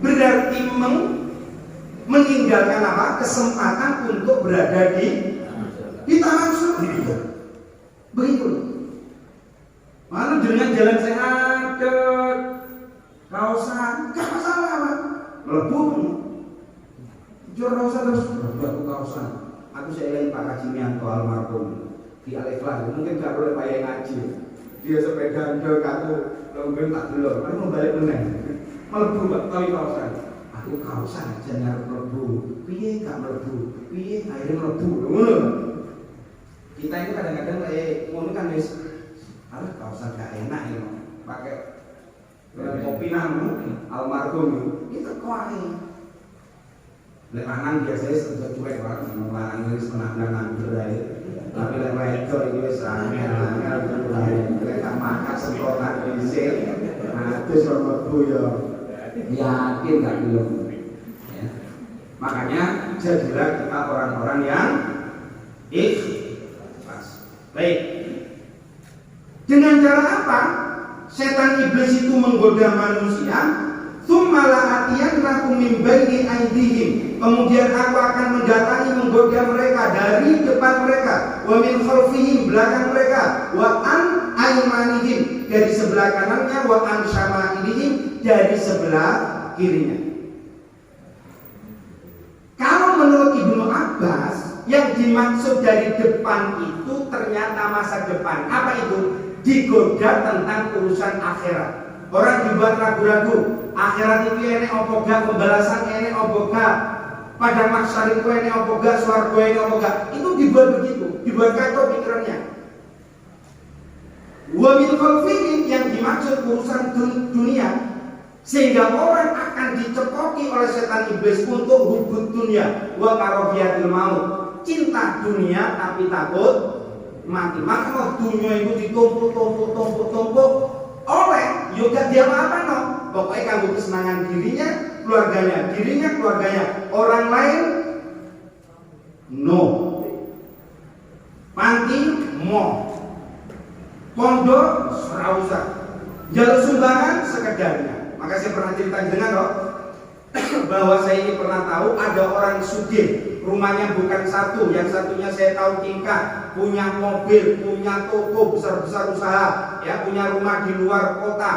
Berarti meninggalkan apa? Kesempatan untuk berada di taman surga. Begitu. Lalu dengan jalan sehat ke kawasan, gak masalah Pak. Melebu. Jual kawasan terus berbuat kawasan. Aku saya Pak Haji Mianto almarhum di Al-Ikhlas. Mungkin gak boleh payah ngaji. Dia sepeda ndok aku lomben tak delok. Mari membalik meneh. Melebu Pak tawi kawasan. Aku kawasan aja nyarep melebu. Piye gak melebu? Piye akhirnya melebu. Ngono. Kita itu kadang-kadang ngono kan wis alah kawasan gak enak ya. Pakai kopi nang almarhum itu kuahe. Lek lanang biasanya sedot cuek Pak, lanang wis menang-menang berai. Tapi lek wedok iki wis angel-angel lek tak makan semprotan dhisik. Nah, terus mlebu yo yakin gak belum. Ya. Makanya jadilah kita orang-orang yang ikhlas. Baik. Dengan cara apa? Setan iblis itu menggoda manusia. Tsumma la'atiyannakum min baini aydihim. Kemudian aku akan mendatangi menggoda mereka dari depan mereka, wa min khalfihim belakang mereka, wa an aymanihim dari sebelah kanannya, wa an syama'ilihim dari sebelah kirinya. Kalau menurut Ibnu Abbas yang dimaksud dari depan itu ternyata masa depan. Apa itu? Digoda tentang urusan akhirat. Orang dibuat ragu-ragu, akhirat itu enek opo gak, pembalasan enek opo gak, pada maksar itu enek opo gak, swarga enek opo gak. Itu dibuat begitu, dibuat kacau pikirannya. Wa min khalfihim yang dimaksud urusan dunia, sehingga orang akan dicekoki oleh setan iblis untuk hubud dunia wa karahiyatil maut, cinta dunia tapi takut mati. Maka kalau dunia itu ditumpuk oleh juga dia apa no? Pokoknya kanggo kesenangan dirinya, keluarganya, orang lain no. Panti mo, pondok serausa, jalur sumbangan sekedarnya. Maka saya pernah cerita dengan loh, bahwa saya ini pernah tahu ada orang sugih, rumahnya bukan satu, yang satunya saya tahu tingkat, punya mobil, punya toko besar-besar usaha, ya punya rumah di luar kota.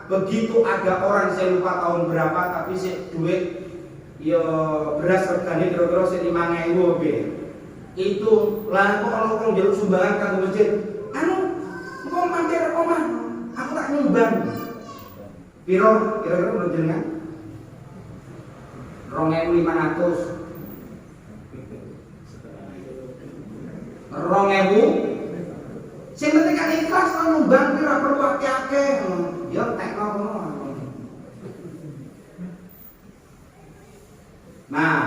Begitu ada orang, saya lupa tahun berapa, tapi saya duit, ya beras regane kira-kira 5.000 itu lah kok kalau jalur sumbangan kan masjid, kok mampir omah, aku tak nyumbang. Piro kira-kira menurut jenengan? 2.500. 2.000. Sing penting kan ikhlas to nyumbang piro perlu akeh-akeh. Ya tekno ngono. Nah,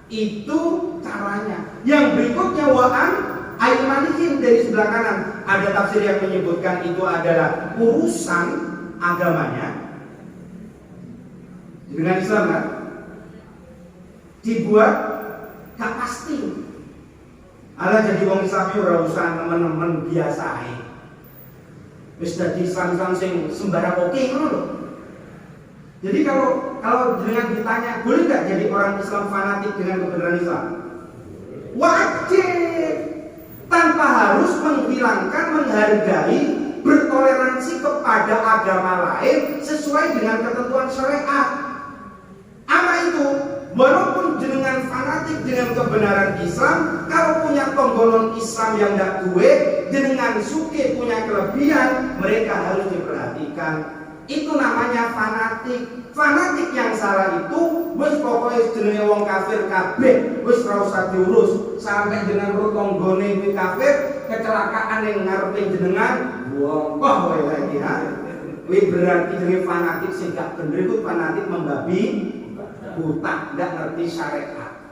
itu caranya. Yang berikutnya wa'an aymanihim dari sebelah kanan. Ada tafsir yang menyebutkan itu adalah urusan agamanya. Dengan Islam kan? Dibuat gak pasti. Ala jadi wong Islam ora usah nemen-nemen biasa ae. Wis dadi Islam sing sembarang oke ngono lho. Jadi kalau dengan ditanya, boleh nggak jadi orang Islam fanatik dengan kebenaran Islam? Wajib, tanpa harus menghilangkan, menghargai, bertoleransi kepada agama lain sesuai dengan ketentuan syariat. Apa itu? Walaupun jenengan fanatik dengan kebenaran Islam, kalau punya tonggonon Islam yang tidak duwe, jenengan suke punya kelebihan, mereka harus diperhatikan. Itu namanya fanatik. Fanatik yang salah itu, wis pokoknya jenenge wong kafir kabeh, wis ora usah diurus. Sampai jenengan ro tonggone kuwi kafir, kecelakaan yang ngarepe jenengan, wong kok wae lagi ha. Kuwi berarti jenenge fanatik sing gak bener, itu fanatik membabi buta, tidak ngerti syariat.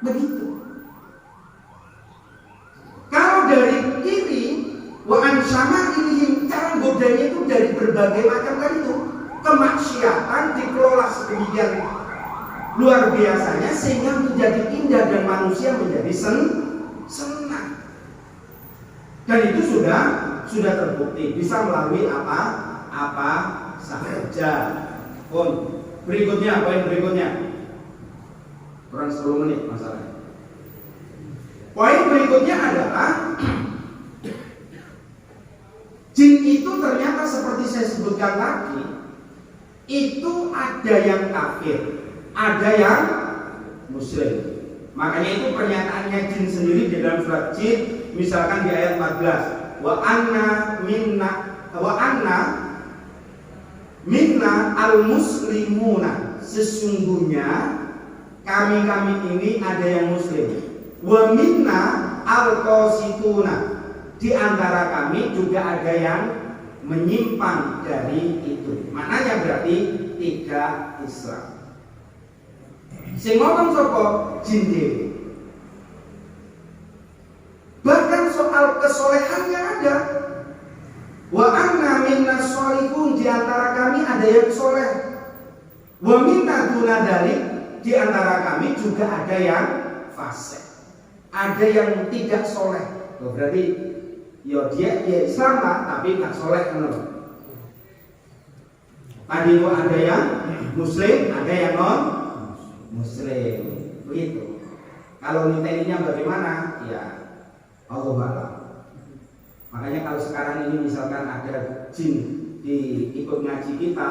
Begitu. Kalau dari kiri, wa'an sama ini cara godanya itu dari berbagai macam tadi itu. Kemaksiatan dikelola sedemikian luar biasanya sehingga menjadi indah dan manusia menjadi senang. Dan itu sudah terbukti bisa melalui apa saja. Berikutnya, poin berikutnya. Kurang 10 menit masalahnya. Poin berikutnya adalah jin itu ternyata seperti saya sebutkan tadi, itu ada yang kafir, ada yang muslim. Makanya itu pernyataannya jin sendiri di dalam surat jin, misalkan di ayat 14, wa anna minna al-muslimuna, sesungguhnya kami ini ada yang muslim. Wa minna al-qasituna, di antara kami juga ada yang menyimpang dari itu. Maknanya berarti tidak Islam. Sing ngomong sapa jin dhewe. Bahkan soal kesolehannya ada. Wa anna minna sholihun, di antara kami ada yang soleh. Wa minna duna dzalik, di antara kami juga ada yang fasik. Ada yang tidak soleh. Berarti ya dia Islam lah, tapi nggak soleh kan? Tadi itu ada yang muslim, ada yang non muslim, begitu. Kalau nilainya bagaimana? Ya Allah a'lam. Makanya kalau sekarang ini misalkan ada jin ikut ngaji kita,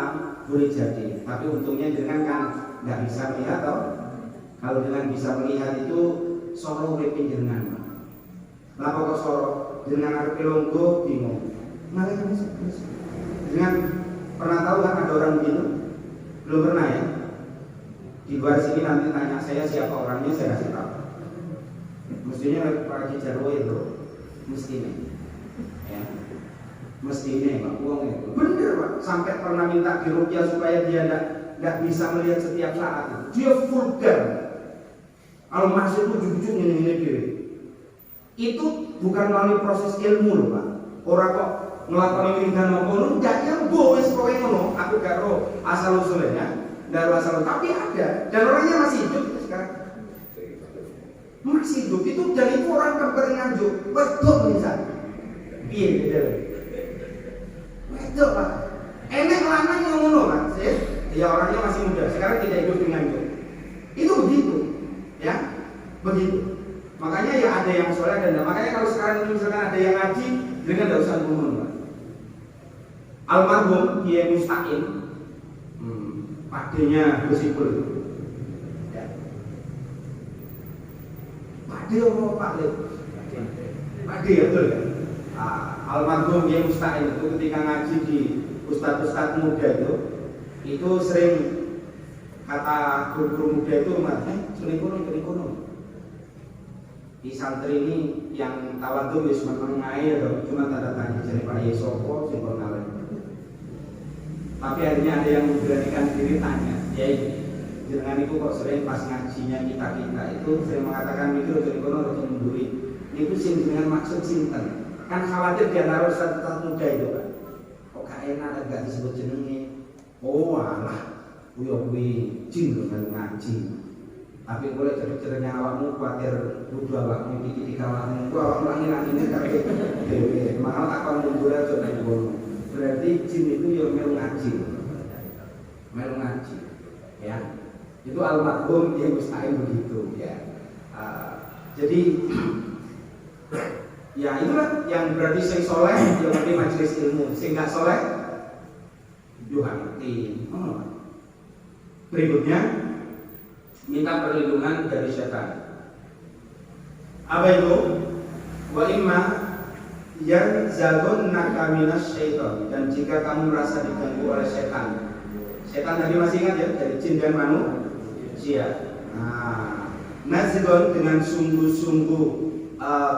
boleh jadi. Tapi untungnya dengan kan nggak bisa melihat toh. Kalau dengan bisa melihat itu soro uripin jenengan. Lah kok soro jenengan arep longgo bingung. Malah kan dengan pernah tahu kan ada orang begitu? Belum pernah ya? Di luar sini nanti tanya saya siapa orangnya, saya kasih tahu. Mestinya Pak Haji Jarwo itu mestinya, ya, mestinya Pak Uang itu bener Pak, sampai pernah minta diruqyah supaya dia nggak bisa melihat setiap saat itu. Dia vulgar. Kalau masuk itu ujung-ujung ini dia. Itu bukan melalui proses ilmu loh Pak. Orang kok ngelakoni wiridan ngono, ndak nyembuh wis kowe ngono. Aku gak ro asal usulnya. Asal, tapi ada, dan orangnya masih hidup sekarang, masih hidup itu, dan itu orang kabupaten Nganjuk, wedok misalnya, iya gitu, wedok Pak, enek lanang yang ngono Pak, ya orangnya masih muda, sekarang tidak hidup di Nganjuk, itu begitu, ya, begitu. Makanya ya ada yang soleh dan makanya kalau sekarang ini misalkan ada yang ngaji, dengan tidak usah ngomong Pak. Almarhum Kiai Mustaqim, pakdenya bersipul itu, ya. Pakde apa pakde? Pakde ya betul kan? Almarhum Kiai Mustaqim itu ketika ngaji di ustadz muda itu sering kata guru muda itu sering kono. Di santri ini yang tawadhu wis meneng ae cuma tanda tanya jadi Pak Yesopo sing ngalir. Tapi akhirnya ada yang memberanikan diri tanya, ya jenengan itu kok sering pas ngajinya kita itu sering mengatakan mikir jadi kono atau munduri. Itu sing dengan maksud sinten? Kan khawatir dia naruh satu muda itu kan. Kok gak enak agak disebut jenenge. Oh alah, kuwi jin lho kan ngaji. Tapi boleh cerita-ceritanya awakmu khawatir kudu awakmu iki awakmu awakmu ini malah takon mundur aja nek ngono. Berarti jin itu yang melu ngaji, ya. Itu almarhum dia Mustaqim begitu, ya. Jadi, ya itulah yang berarti sing soleh, yang ngerti majelis ilmu, sing nggak soleh, juga ngerti. Berikutnya, minta perlindungan dari setan. Apa itu? Wa imma yang zagun nakaminas syaitan, dan jika kamu merasa diganggu oleh setan tadi masih ingat ya, dari jin dan manusia. Nazgon dengan sungguh-sungguh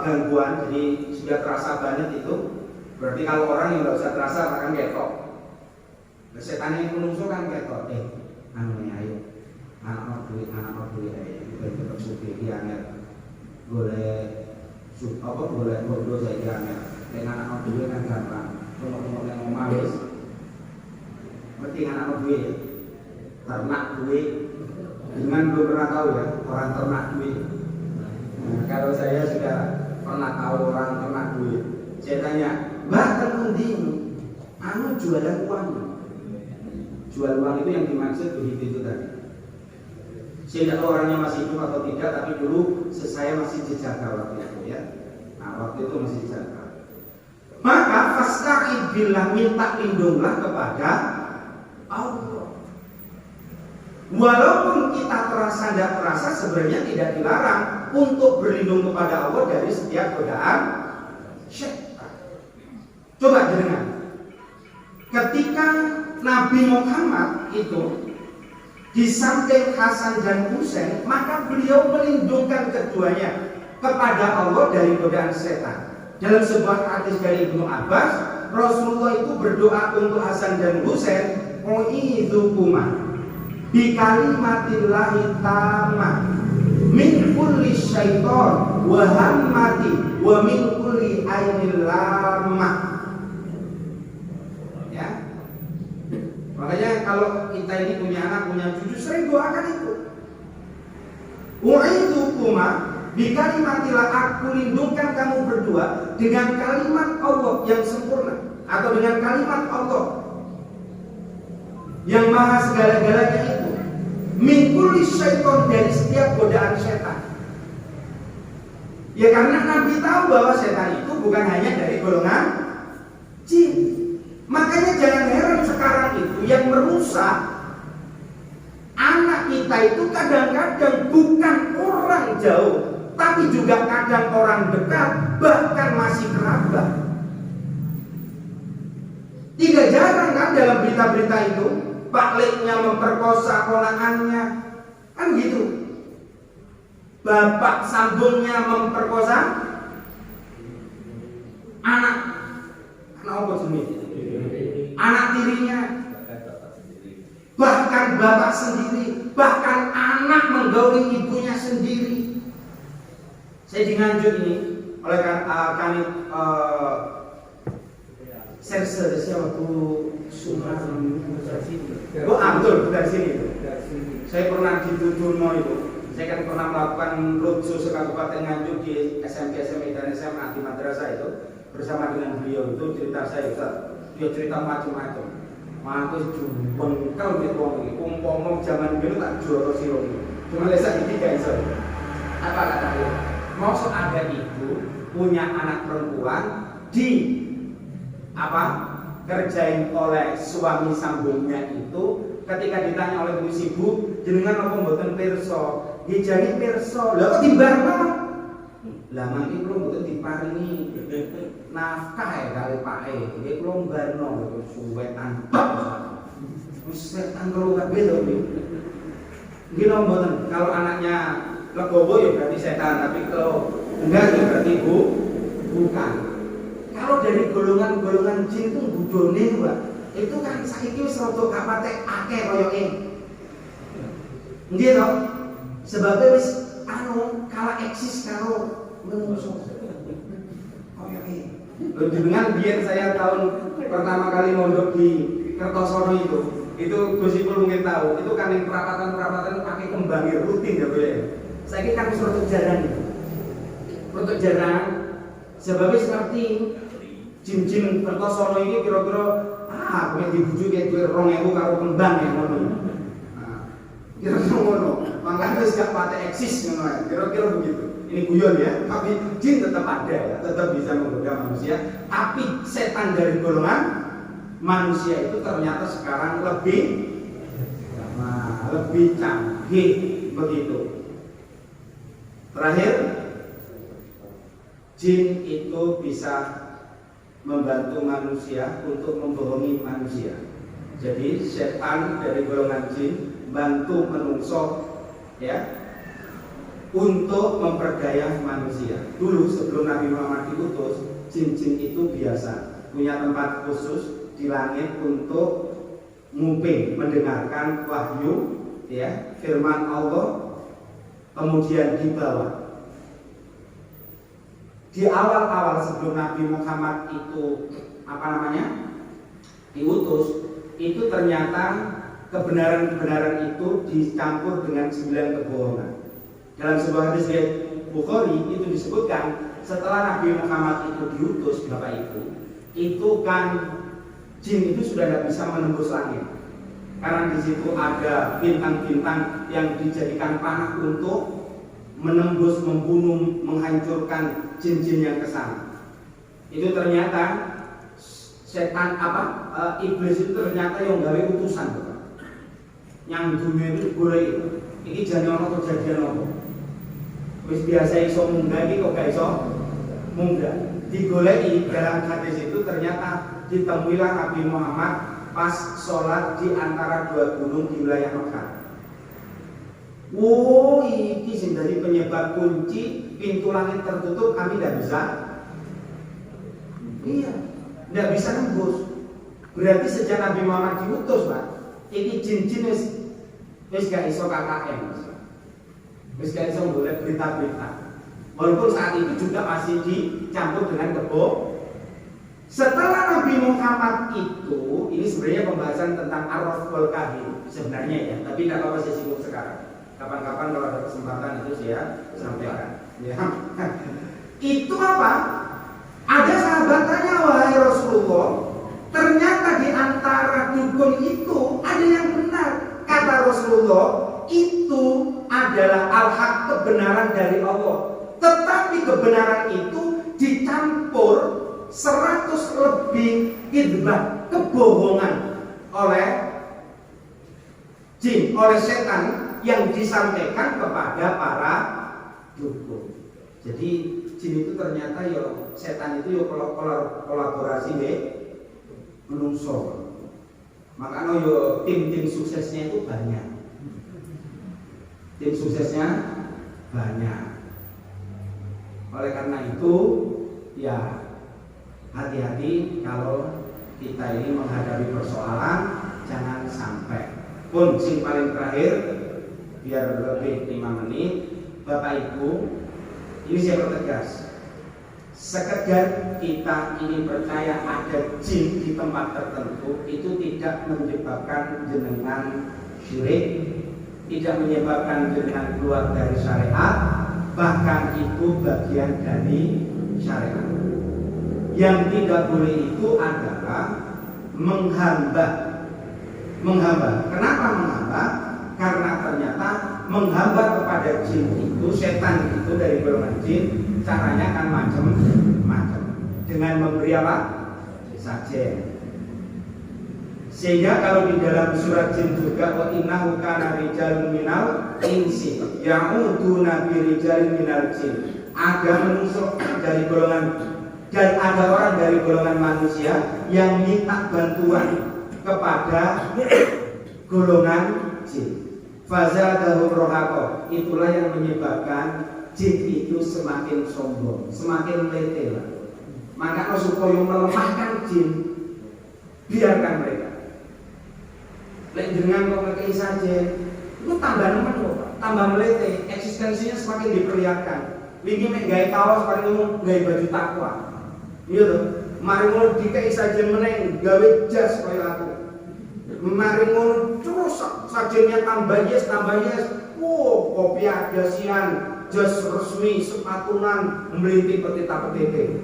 gangguan, jadi sudah terasa banget itu. Berarti kalau orang yang nggak usah terasa akan ketok. Setan yang menungso kan ketok. Ayo, anak duit, kita tetap suki diangkat, boleh bodoh saya diangkat. Dengan anak duit kan gampang, tunggu yang ngomong wis. Berarti anak duit, ternak duit. Dengan belum pernah tahu ya orang ternak duit. Kalau saya sudah pernah tahu orang ternak duit, saya tanya, Mbak temundi, anu jualan uang. Jual uang itu yang dimaksud begitu itu tadi. Saya tidak tahu orangnya masih hidup atau tidak, tapi dulu saya masih di Jakarta waktu itu ya. Nah waktu itu masih di Jakarta. Maka fasta'id billah, minta lindunglah kepada Allah. Walaupun kita terasa tidak terasa, sebenarnya tidak dilarang untuk berlindung kepada Allah dari setiap godaan syaitan. Coba dengar. Ketika Nabi Muhammad itu di samping Hasan dan Husain, maka beliau melindungkan keduanya kepada Allah dari godaan setan. Dalam sebuah hadis dari Ibnu Abbas, Rasulullah itu berdoa untuk Hasan dan Husain, "U'idzukuma bi kalimatillahi tammah min kulli syaiton wa hammati wa min kulli ainil lamah." Ya. Makanya kalau kita ini punya anak, punya cucu, sering doakan itu. U'idzukuma bi kalimatillah, aku lindungkan kamu berdua dengan kalimat Allah yang sempurna, atau dengan kalimat Allah yang maha segala-galanya itu, min kulli syaiton, dari setiap godaan setan. Ya karena Nabi tahu bahwa setan itu bukan hanya dari golongan jin. Makanya jangan heran sekarang itu yang merusak anak kita itu kadang-kadang bukan orang jauh, tapi juga kadang orang dekat, bahkan masih kerabat. Tidak jarang kan dalam berita-berita itu, pakliknya memperkosa ponakannya, kan gitu. Bapak sambungnya memperkosa anak apa jenis? Anak tirinya, bahkan bapak sendiri, bahkan anak menggauli ibunya sendiri. Saya di Nganjuk ini oleh Kanit Serse siapa Bu Sumatera. Oh betul, dari sini. Saya pernah di Tujuno itu. Saya kan pernah melakukan roadshow se-Kabupaten Nganjuk di SMP, SMA dan SMA di madrasah itu bersama dengan beliau. Itu cerita saya, Ustaz. Dia cerita macam-macam. Aku bengkal di ruang ini. Umpama zaman dulu tak jual siro ini. Cuma lesak ini guys. Apa kata dia? Maksud ada ibu punya anak perempuan di kerjain oleh suami sambungnya itu, ketika ditanya oleh bu ibu, jenengan apa mboten pirsa? Dijani pirsa. Lah kok timbarno? Lah mangke kula mboten diparingi nafkah ya kali pake. Nggih kula mbarno suwe antok. Wis setan karo kabeh to iki. Nggih mboten. Kalau anaknya legowo ya berarti setan, tapi kalau enggak ya berarti bukan. Kalau dari golongan-golongan jin itu budone itu, Pak. Itu kan saiki wis rada kapate akeh koyoke. Nggih to? Sebabnya wis kala eksis karo menungso. Koyoke. Dengan biar saya tahun pertama kali mondok di Kertosono itu Gusipul mungkin tahu, itu kan yang perapatan pakai kembangir rutin ya Bu ya. Saiki kan wis rada jarang itu. Rada jarang. Sebabnya seperti jin-jin Kertosono ini kira-kira punya dibujuke duwe 2000 karo kembang ya ngono. Nah, kira-kira ngono. Makanya wis gak pate eksis ngono ya. Kira-kira begitu. Ini guyon ya, tapi jin tetap ada ya, tetap bisa menggoda manusia. Tapi setan dari golongan manusia itu ternyata sekarang lebih canggih begitu. Terakhir, jin itu bisa membantu manusia untuk membohongi manusia. Jadi setan dari golongan jin bantu menungso ya untuk memperdaya manusia. Dulu sebelum Nabi Muhammad diutus, jin-jin itu biasa punya tempat khusus di langit untuk nguping, mendengarkan wahyu ya, firman Allah, kemudian dibawa. Di awal-awal sebelum Nabi Muhammad itu diutus, itu ternyata kebenaran-kebenaran itu dicampur dengan 9 kebohongan. Dalam sebuah hadis Bukhari itu disebutkan setelah Nabi Muhammad itu diutus, Bapak Ibu, itu kan jin itu sudah tidak bisa menembus langit. Karena di situ ada bintang-bintang yang dijadikan panah untuk menembus, membunuh, menghancurkan jin-jin yang kesana. Itu ternyata setan iblis itu ternyata yang gawe utusan, yang dunia itu boleh itu. Ini jangan ono kejadian apa. Wis biasa iso munggah iki kok gak iso munggah. Digoleki dalam hadis itu ternyata ditemuilah Nabi Muhammad pas sholat di antara dua gunung di wilayah Mekah. Wow, ini sing dari penyebab kunci pintu langit tertutup kami tidak bisa. Iya, tidak bisa nembus. Berarti sejak Nabi Muhammad diutus, Pak, ini jin-jin wis gak iso KKM, wis gak iso boleh berita-berita. Walaupun saat itu juga masih dicampur dengan kebo. Setelah Nabi Muhammad itu, ini sebenarnya pembahasan tentang Ar-Raf wal Kahfi sebenarnya ya, tapi tidak apa-apa saya singgung sekarang. Kapan-kapan kalau ada kesempatan itu saya sampaikan. Ya. Itu apa? Ada sahabat tanya, wahai Rasulullah, ternyata di antara dukun itu ada yang benar. Kata Rasulullah, itu adalah al-haq, kebenaran dari Allah. Tetapi kebenaran itu dicampur 100 lebih idbah, kebohongan oleh jin, oleh setan yang disampaikan kepada para dukun. Jadi jin itu ternyata ya, setan itu ya kolaborasi deh menungso. Makanya ya tim-tim suksesnya itu banyak. Tim suksesnya banyak. Oleh karena itu ya hati-hati kalau kita ini menghadapi persoalan, jangan sampai. Pun sing paling terakhir biar lebih 5 menit, Bapak Ibu, ini saya pertegas. Sekedar kita ini percaya ada jin di tempat tertentu, itu tidak menyebabkan jenengan syirik, tidak menyebabkan jenengan keluar dari syariat, bahkan itu bagian dari syariat. Yang tidak boleh itu adalah menghambat. Kenapa menghambat? Karena ternyata menghambat kepada jin itu, setan itu dari golongan jin, caranya kan macam-macam. Dengan memberi apa? Sajen. Sehingga kalau di dalam surat jin juga, wa innahu kana rijalun minal insi ya'uduna bi rijalin minal jin. Ada manusia dari golongan, dan ada orang dari golongan manusia yang minta bantuan kepada golongan jin. Fazadahum rohaqo. Itulah yang menyebabkan jin itu semakin sombong, semakin letih. Maka supaya melemahkan jin, biarkan mereka. Lek dengan kok ngekei saja, itu tambah nemen kok, tambah melete, eksistensinya semakin diperlihatkan. Wingi mek gawe kaos paling ngomong gawe baju takwa. Iya toh, mari ngono dikei saja meneng, gawe jas kaya aku. Mari ngono terus sajenya tambah yes. Wow, kopi ada sian, jas resmi, sepatunan, melinting petita-petite.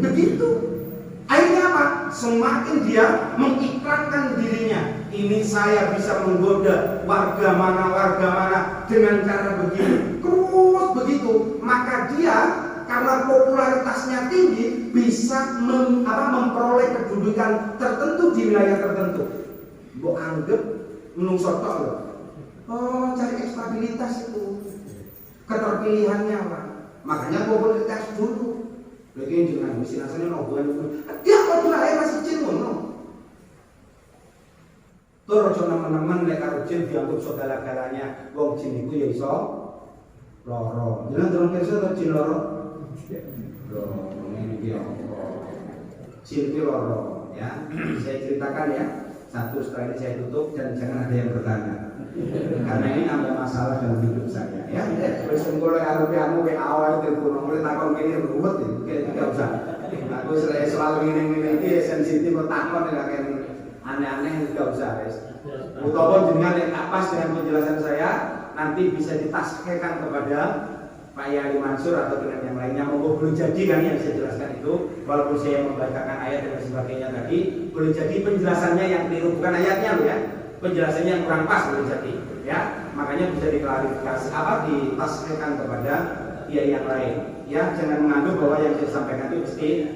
Begitu. Akhirnya apa? Semakin dia mengiklankan dirinya, ini saya bisa menggoda warga mana dengan cara begini. Terus begitu, maka dia karena popularitasnya tinggi bisa memperoleh kedudukan tertentu di wilayah tertentu. Mbok anggap menungso tok lho. Oh, cari stabilitas itu. Keterpilihannya apa? Makanya popularitas dulu. Lagi dengan misi nasanya nobuan itu. Dia kok lahir masih jin ngono. Tur aja nemen-nemen nek karo jin dianggap segala-galanya. Wong jin iku ya iso lara. Jenengan durung pirsa to jin lara? Lho, ngene iki jin iki lara ya. Saya ceritakan ya. Satu setelah ini saya tutup dan jangan ada yang bertanya. Karena ini nambah masalah dalam hidup saya ya. Wis engko lek arep anu pe awal telepon mulai takon kene ruwet iki tidak usah. Aku selalu ngene-ngene iki sensitif takon nek aneh-aneh tidak usah wis. Utawa jenengan nek tak pas dengan penjelasan saya nanti bisa ditaskekan kepada Pak Yai Mansur atau dengan yang lainnya. Monggo boleh jadi kan yang saya jelaskan itu, walaupun saya membacakan ayat dan sebagainya tadi, boleh jadi penjelasannya yang keliru, bukan ayatnya loh ya. penjelasannya yang kurang pas boleh jadi, ya. Makanya bisa diklarifikasi ditasbihkan kepada dia yang lain. Ya, jangan menganggap bahwa yang saya sampaikan itu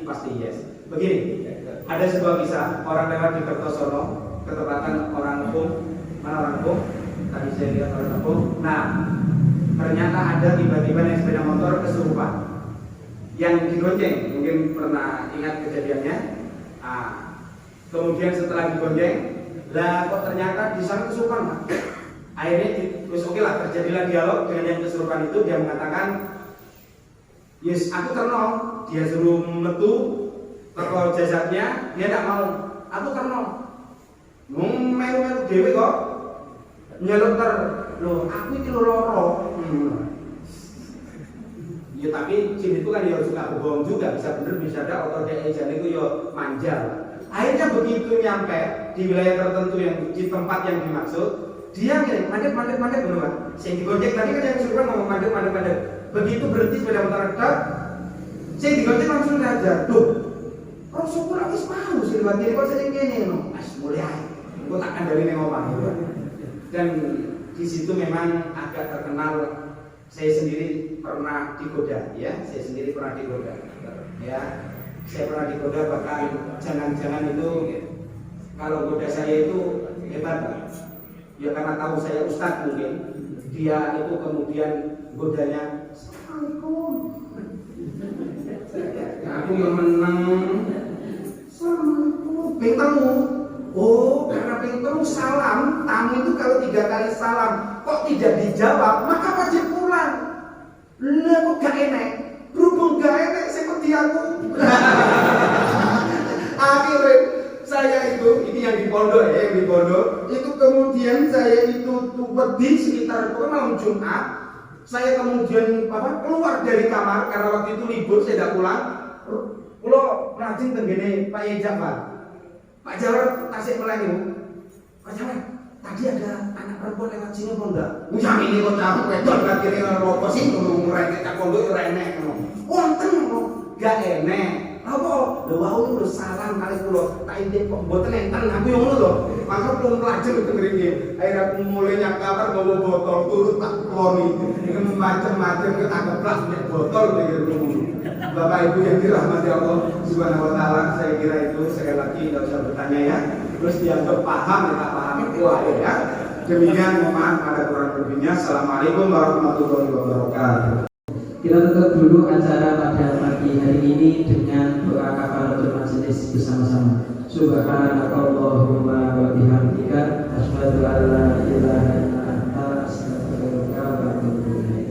pasti yes. Begini, ada sebuah kisah orang lewat di Kertosono, ketepatan orang Nepung. Mana orang Nepung? Tadi saya lihat orang Nepung. Nah, ternyata ada tiba-tiba naik sepeda motor kesurupan yang digonceng. Mungkin pernah ingat kejadiannya. Nah, kemudian setelah digonceng, lah kok ternyata di sana kesurupan, Pak. Akhirnya terus oke lah, terjadilah dialog dengan yang kesurupan itu. Dia mengatakan, yes, aku terno. Dia suruh metu teko jasadnya, dia tidak mau. Aku terno. Melu-melu dewe kok nyeluk loh, aku itu loro. Ya tapi jin itu kan ya suka bohong juga, bisa bener bisa ada, atau dia ejaan itu ya manja. Akhirnya begitu nyampe di wilayah tertentu yang di tempat yang dimaksud, dia ngomong mandek bener kan. Saya digojek tadi kan yang suruh ngomong mandek. Begitu berhenti sepeda motor redak, saya digojek langsung ngajar. Tuh, Rasulullah lagi mau sih lewat ini kok sering gini no. Mas mulai, aku tak kandali neng omah gitu. Dan di situ memang agak terkenal. Saya sendiri pernah digoda, ya. Ya, saya pernah digoda, bahkan jangan-jangan itu kalau goda saya itu hebat. Ya karena tahu saya ustadz mungkin. Dia itu kemudian godanya, Assalamualaikum. Aku yang menang. Assalamualaikum. Pingtemu. Oh, karena pingtemu salam. Tamu itu kalau 3 kali salam kok tidak dijawab, maka wajib pulang. Lah kok gak enak? Berhubung gak enak, saya kok aku. Akhirnya saya ini yang di pondok itu kemudian saya itu wedi sekitar malam Jumat. Saya kemudian keluar dari kamar karena waktu itu libur, saya tidak pulang. Kulo rajin tenggene Pak Jafar. Pak Jafar tasik melani. Pak Jafar, tadi ada anak perempuan lewat sini apa enggak? Yang ini kok aku wedok gak kira rokok sih ngomong mereka tak pondok ora enek. Wonten kok gak enek. Apa? Lho wau lu salam kali kula. Tak intin kok mboten enten aku yo ngono lho. Maka belum pelajar itu mriki. Akhirnya aku mulai nyakar nggawa botol turut tak kloni. Dengan macam-macam ketangkep nek botol pikir ngono. Bapak Ibu yang dirahmati Allah Subhanahu wa taala, saya kira itu sekali lagi enggak usah bertanya ya. Terus dianggap paham tak paham wah ya. Demikian, mohon maaf pada kurang lebihnya. Assalamualaikum warahmatullahi wabarakatuh. Kita tutup dulu acara pada pagi hari ini dengan doa kafaratul majelis bersama-sama. Subhanakallahumma wa bihamdika asyhadu an la ilaha illa anta astaghfiruka wa atubu ilaik.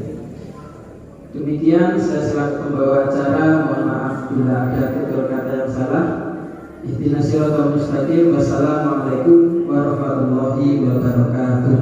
Demikian saya selaku pembawa acara, mohon maaf bila ada tutur kata yang salah. Ihdinas siratal mustaqim. Wassalamualaikum warahmatullahi wabarakatuh.